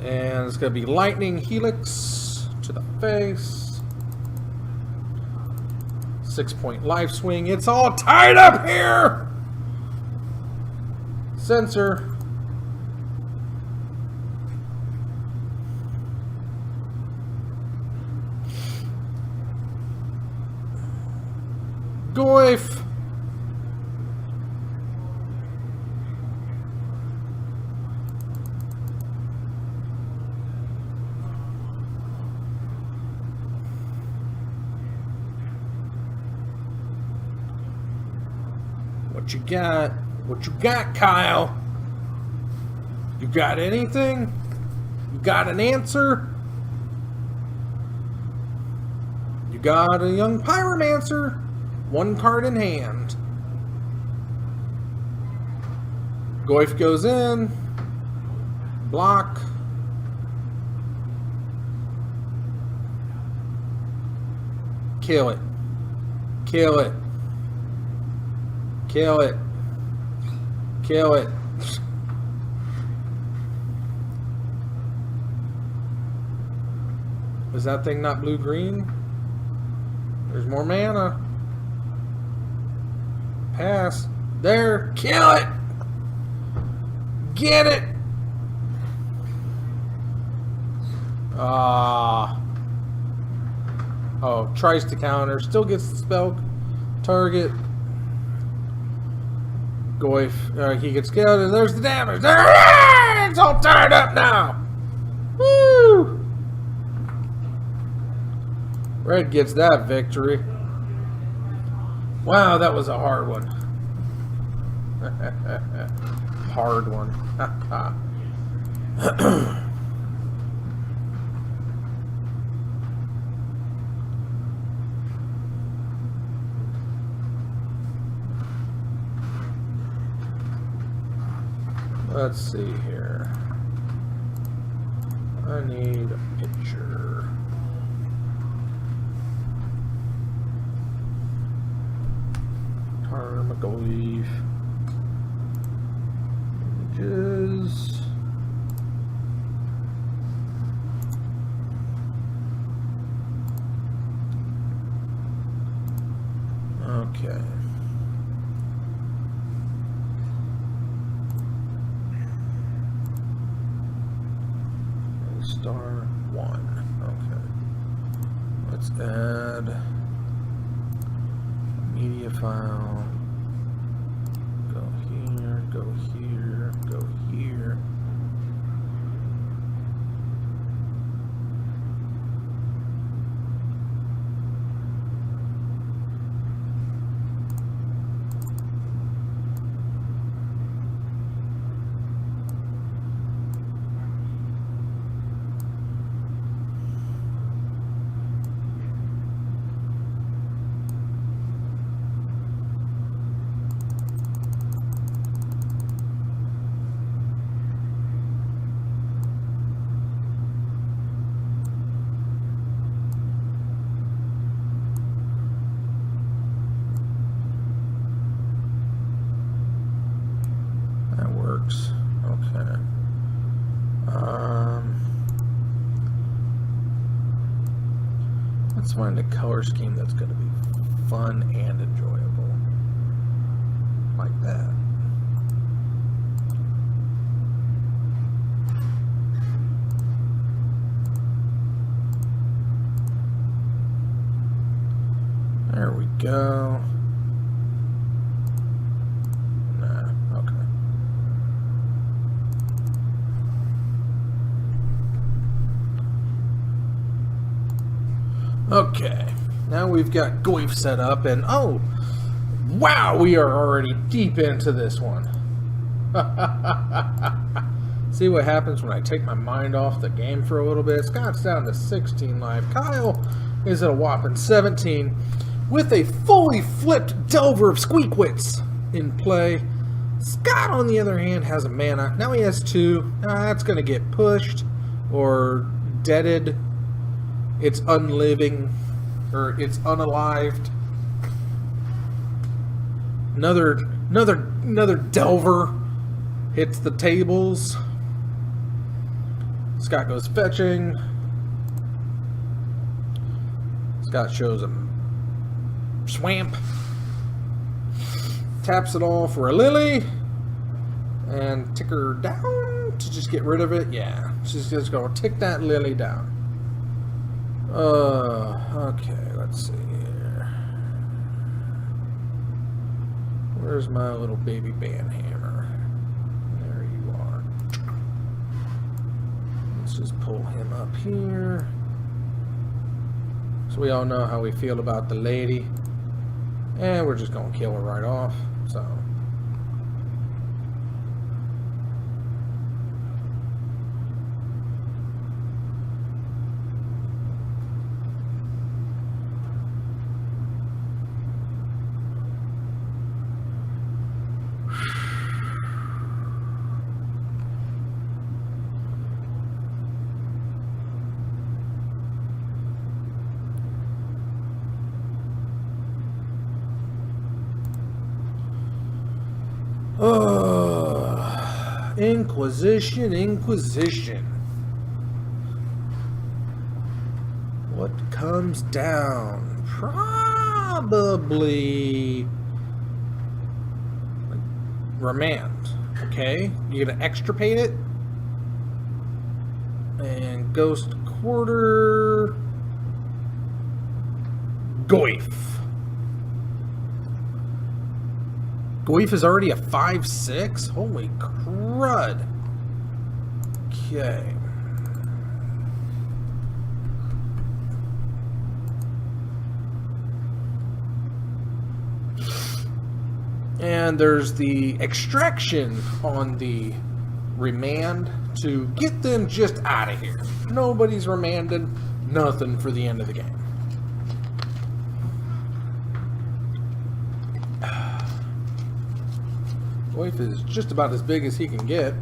And it's going to be Lightning Helix to the face. 6-point life swing. It's all tied up here! Sensor. Goyf. What you got? What you got, Kyle? You got anything? You got an answer? You got a young pyromancer. 1 card in hand. Goyf goes in. Block. Kill it. Kill it. Kill it. Kill it. Is that thing not blue-green? There's more mana. Pass. There. Kill it. Get it! Oh, tries to counter. Still gets the spell target. Goyf, he gets killed, and there's the damage. It's all tied up now. Woo! Red gets that victory. Wow, that was a hard one. Hard one. Let's see here. I need a picture. Tarmogoyf. Images. Okay. Star 1. Okay. Let's add a media file. Go here, go here, go here. Okay. Let's find a color scheme that's going to be fun and enjoyable. Like that. There we go. Okay, now we've got Goyf set up, and oh, wow, we are already deep into this one. See what happens when I take my mind off the game for a little bit. Scott's down to 16 life. Kyle is at a whopping 17 with a fully flipped Delver of Squeakwits in play. Scott, on the other hand, has a mana. Now he has 2. That's going to get pushed or deaded. It's unliving, or it's unalived. Another Delver hits the tables. Scott goes fetching. Scott shows him Swamp. Taps it all for a Lily. And tick her down to just get rid of it. Yeah, she's just going to tick that Lily down. Okay, let's see here. Where's my little baby banhammer? There you are. Let's just pull him up here. So we all know how we feel about the lady. And we're just gonna kill her right off, so. Inquisition. What comes down? Probably remand. Okay, you're gonna extirpate it. And Ghost Quarter. Goyf. Goyf is already a 5/6? Holy crud. Okay. And there's the extraction on the remand to get them just out of here. Nobody's remanded, nothing for the end of the game. Goyf is just about as big as he can get.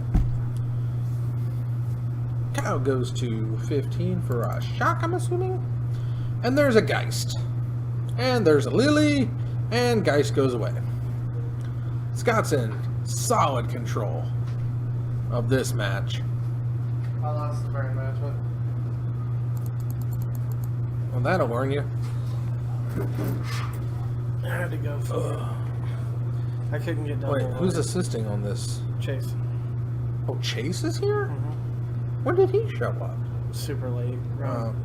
Kyle goes to 15 for a shock, I'm assuming. And there's a Geist. And there's a Lily. And Geist goes away. Scott's in solid control of this match. I lost the burn match, but Well, that'll warn you. I had to go for it. I couldn't get done. Wait, who's assisting on this? Chase? Oh, Chase is here? Mm-hmm. When did he show up? Super late. Round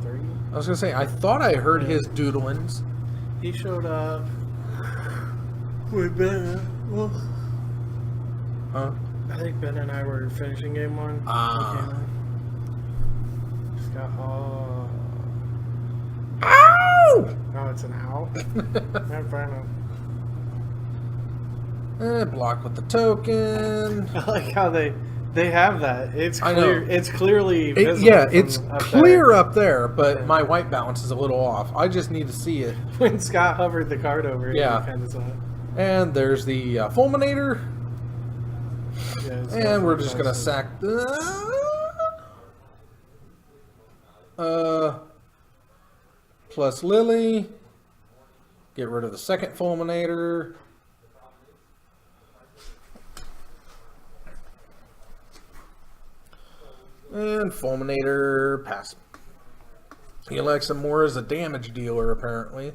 3. I was gonna say, I thought I heard his doodlings. He showed up with Ben. Well, Huh? I think Ben and I were finishing game 1. Ah. Just got Ow! oh, it's an out. I'm fine. Block with the token. I like how they have that. It's I know. clear. It's clearly visible. Yeah, from it's up clear there. up there, but Yeah. my white balance is a little off. I just need to see it. When Scott hovered the card over it, Yeah. you kind of saw it. And there's the Fulminator. Yeah, it's And we're just definitely gonna nice. sack plus Lily. Get rid of the second Fulminator. And Fulminator pass. He likes him more as a damage dealer, apparently.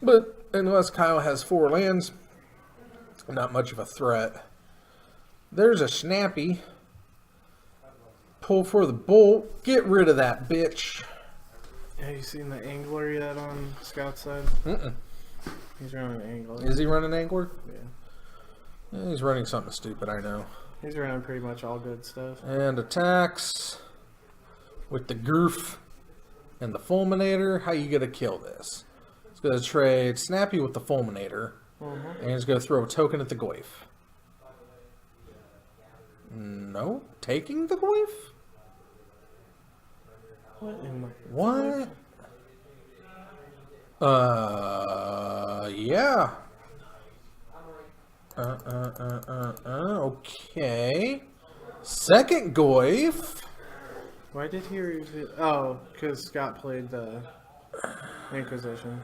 But unless Kyle has 4 lands, not much of a threat. There's a Snappy. Pull for the bolt. Get rid of that bitch. Yeah, you seen the angler yet on Scott's side? Mm-mm. He's running an angler. Is he running Angler? Yeah. Yeah, he's running something stupid, I know. He's running pretty much all good stuff. And attacks with the Goof and the Fulminator. How you gonna kill this? He's gonna trade Snappy with the Fulminator, and he's gonna throw a token at the Goyf. No, taking the Goyf? What in the... What? Yeah. Okay. Second Goyf. Why did he reveal... Oh, because Scott played the Inquisition.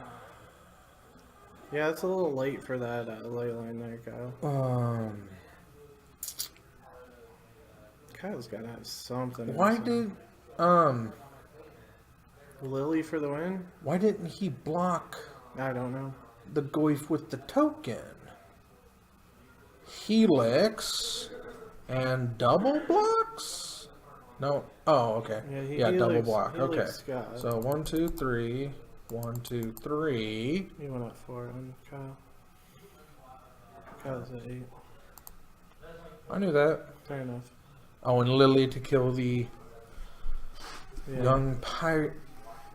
Yeah, it's a little late for that leyline there, Kyle. Kyle's got to have something. Why did Lily for the win? why didn't he block I don't know. the Goyf with the token? Helix and double blocks? No. Oh, okay. Yeah, he double likes- block. he Okay. likes Scott. So 1, 2, 3. 1, 2, 3. He went up 4 on Kyle. Kyle's at 8. I knew that. Fair enough. Oh, and Lily to kill the Yeah. young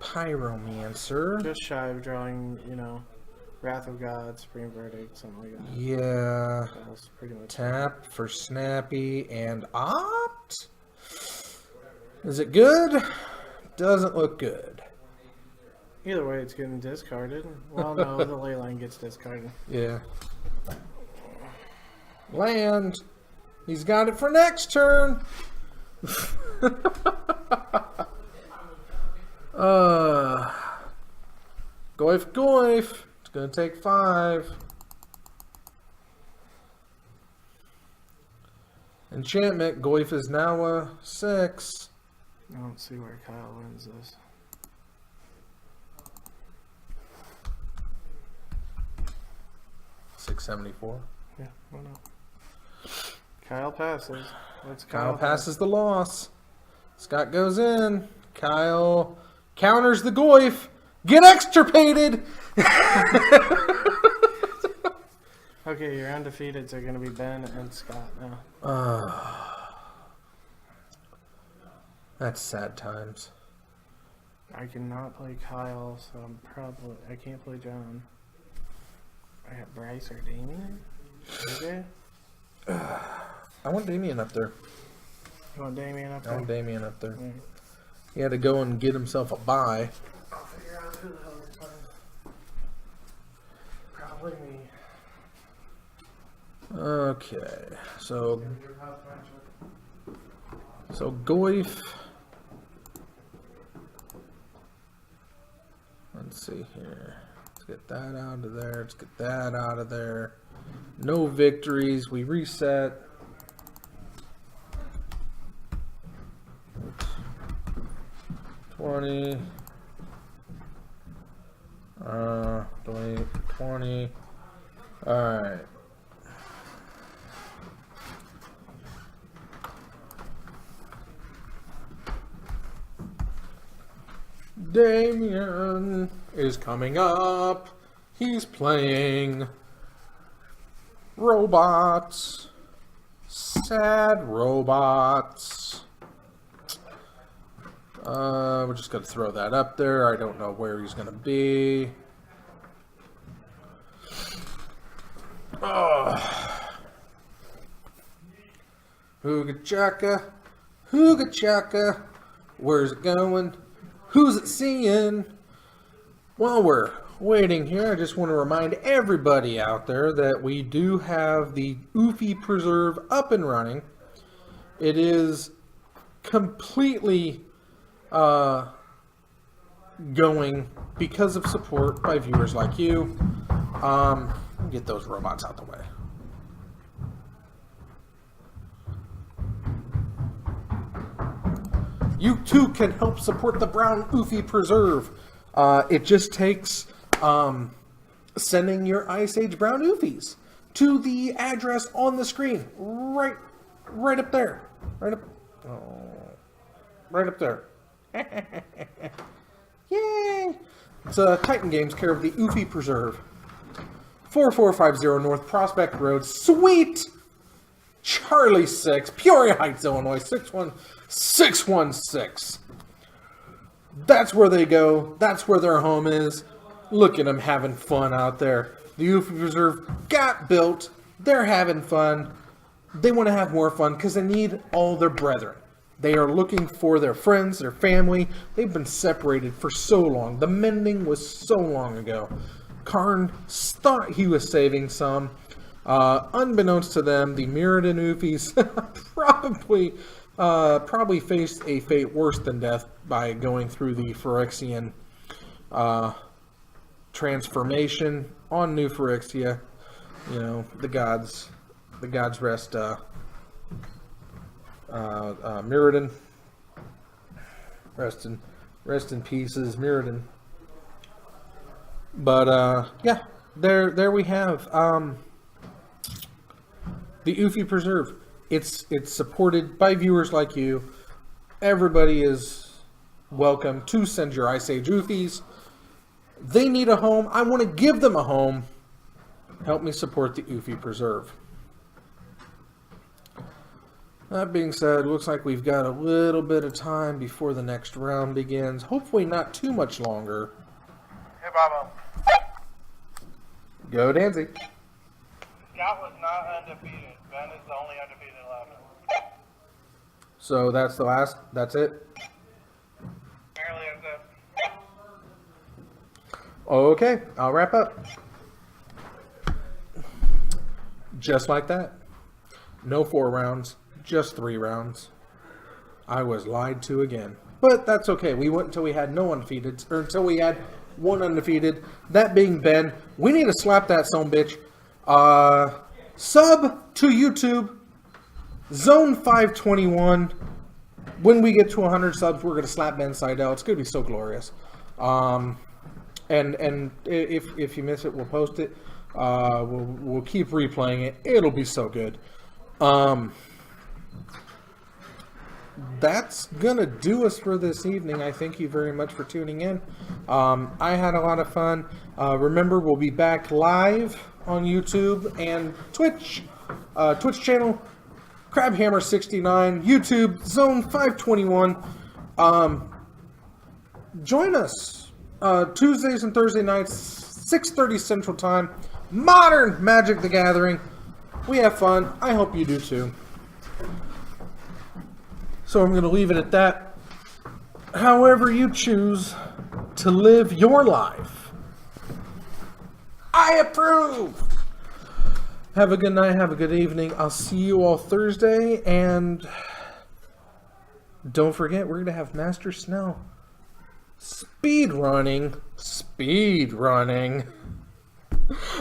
pyromancer. Just shy of drawing, Wrath of God, Supreme Verdict, something like that. Yeah. That was pretty much Tap for Snappy and Opt. Is it good? Doesn't look good. Either way, it's getting discarded. Well, no, the leyline gets discarded. Yeah. Land. He's got it for next turn. Goyf. It's gonna take 5. Enchantment. Goyf is now a 6. I don't see where Kyle wins this. $674. Yeah, why not? Kyle passes. Let's Kyle passes the loss. Scott goes in. Kyle counters the Goyf. Get extirpated! Okay, your undefeateds are going to be Ben and Scott now. That's sad times. I cannot play Kyle, so I can't play John. I got Bryce or Damien? Okay. I want Damien up there. You want Damien up I there? want Damien up there. Mm. He had to go and get himself a bye. I'll figure out who the hell is playing. Probably me. Okay, so Goyf. Let's see here. Let's get that out of there. Let's get that out of there. No victories. We reset. $20. Delete 20. All right. Damien is coming up. He's playing robots. Sad robots. We're just going to throw that up there. I don't know where he's going to be. Hooga chaka. Hooga chaka. Where's it going? Who's it seeing? While we're waiting here, I just want to remind everybody out there that we do have the Oofy Preserve up and running. It is completely going because of support by viewers like you. Get those robots out the way. You too can help support the Brown Oofy Preserve. It just takes sending your Ice Age Brown Oofies to the address on the screen, right up there, right up there. Yay! It's Titan Games, care of the Oofy Preserve, 4450 North Prospect Road, Sweet Charlie 6, Peoria Heights, Illinois 61616. That's where they go. That's where their home is. Look at them having fun out there. The Oofy Preserve got built. They're having fun. They want to have more fun because they need all their brethren. They are looking for their friends, their family. They've been separated for so long. The mending was so long ago. Karn thought he was saving some. Unbeknownst to them, the Mirrodin Oofies probably faced a fate worse than death by going through the Phyrexian transformation on New Phyrexia. You know, the gods rest Mirrodin. Rest in pieces, Mirrodin. But yeah, there we have the Oofy Preserve. It's supported by viewers like you. Everybody is welcome to send your Ice Age Oofies. They need a home. I want to give them a home. Help me support the Oofy Preserve. That being said, looks like we've got a little bit of time before the next round begins. Hopefully not too much longer. Hey, Bravo. Go Danzy. Scott was not undefeated. Ben is the only undefeated 11. So that's it? Apparently it's it. Okay, I'll wrap up. Just like that. No 4 rounds, just 3 rounds. I was lied to again. But that's okay. We went until we had no undefeated, or until we had 1 undefeated. That being Ben. We need to slap that son bitch. Sub to YouTube. Zone 521. When we get to 100 subs, we're going to slap Ben Seidel. It's going to be so glorious. And if you miss it, we'll post it. We'll keep replaying it. It'll be so good. That's gonna do us for this evening. I thank you very much for tuning in. I had a lot of fun. Remember, we'll be back live on YouTube and Twitch. Twitch channel, Crabhammer69, YouTube, Zone 521. Join us Tuesdays and Thursday nights, 6:30 Central Time. Modern Magic the Gathering. We have fun. I hope you do too. So I'm going to leave it at that. However you choose to live your life, I approve. Have a good night. Have a good evening. I'll see you all Thursday. And don't forget, we're going to have Master Snell speed running.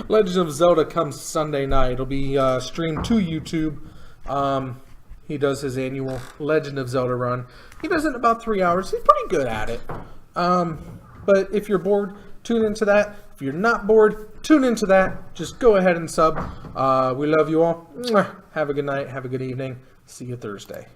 Legend of Zelda comes Sunday night. It'll be streamed to YouTube. He does his annual Legend of Zelda run. He does it in about 3 hours. He's pretty good at it. But if you're bored, tune into that. If you're not bored, tune into that. Just go ahead and sub. We love you all. Mwah. Have a good night. Have a good evening. See you Thursday.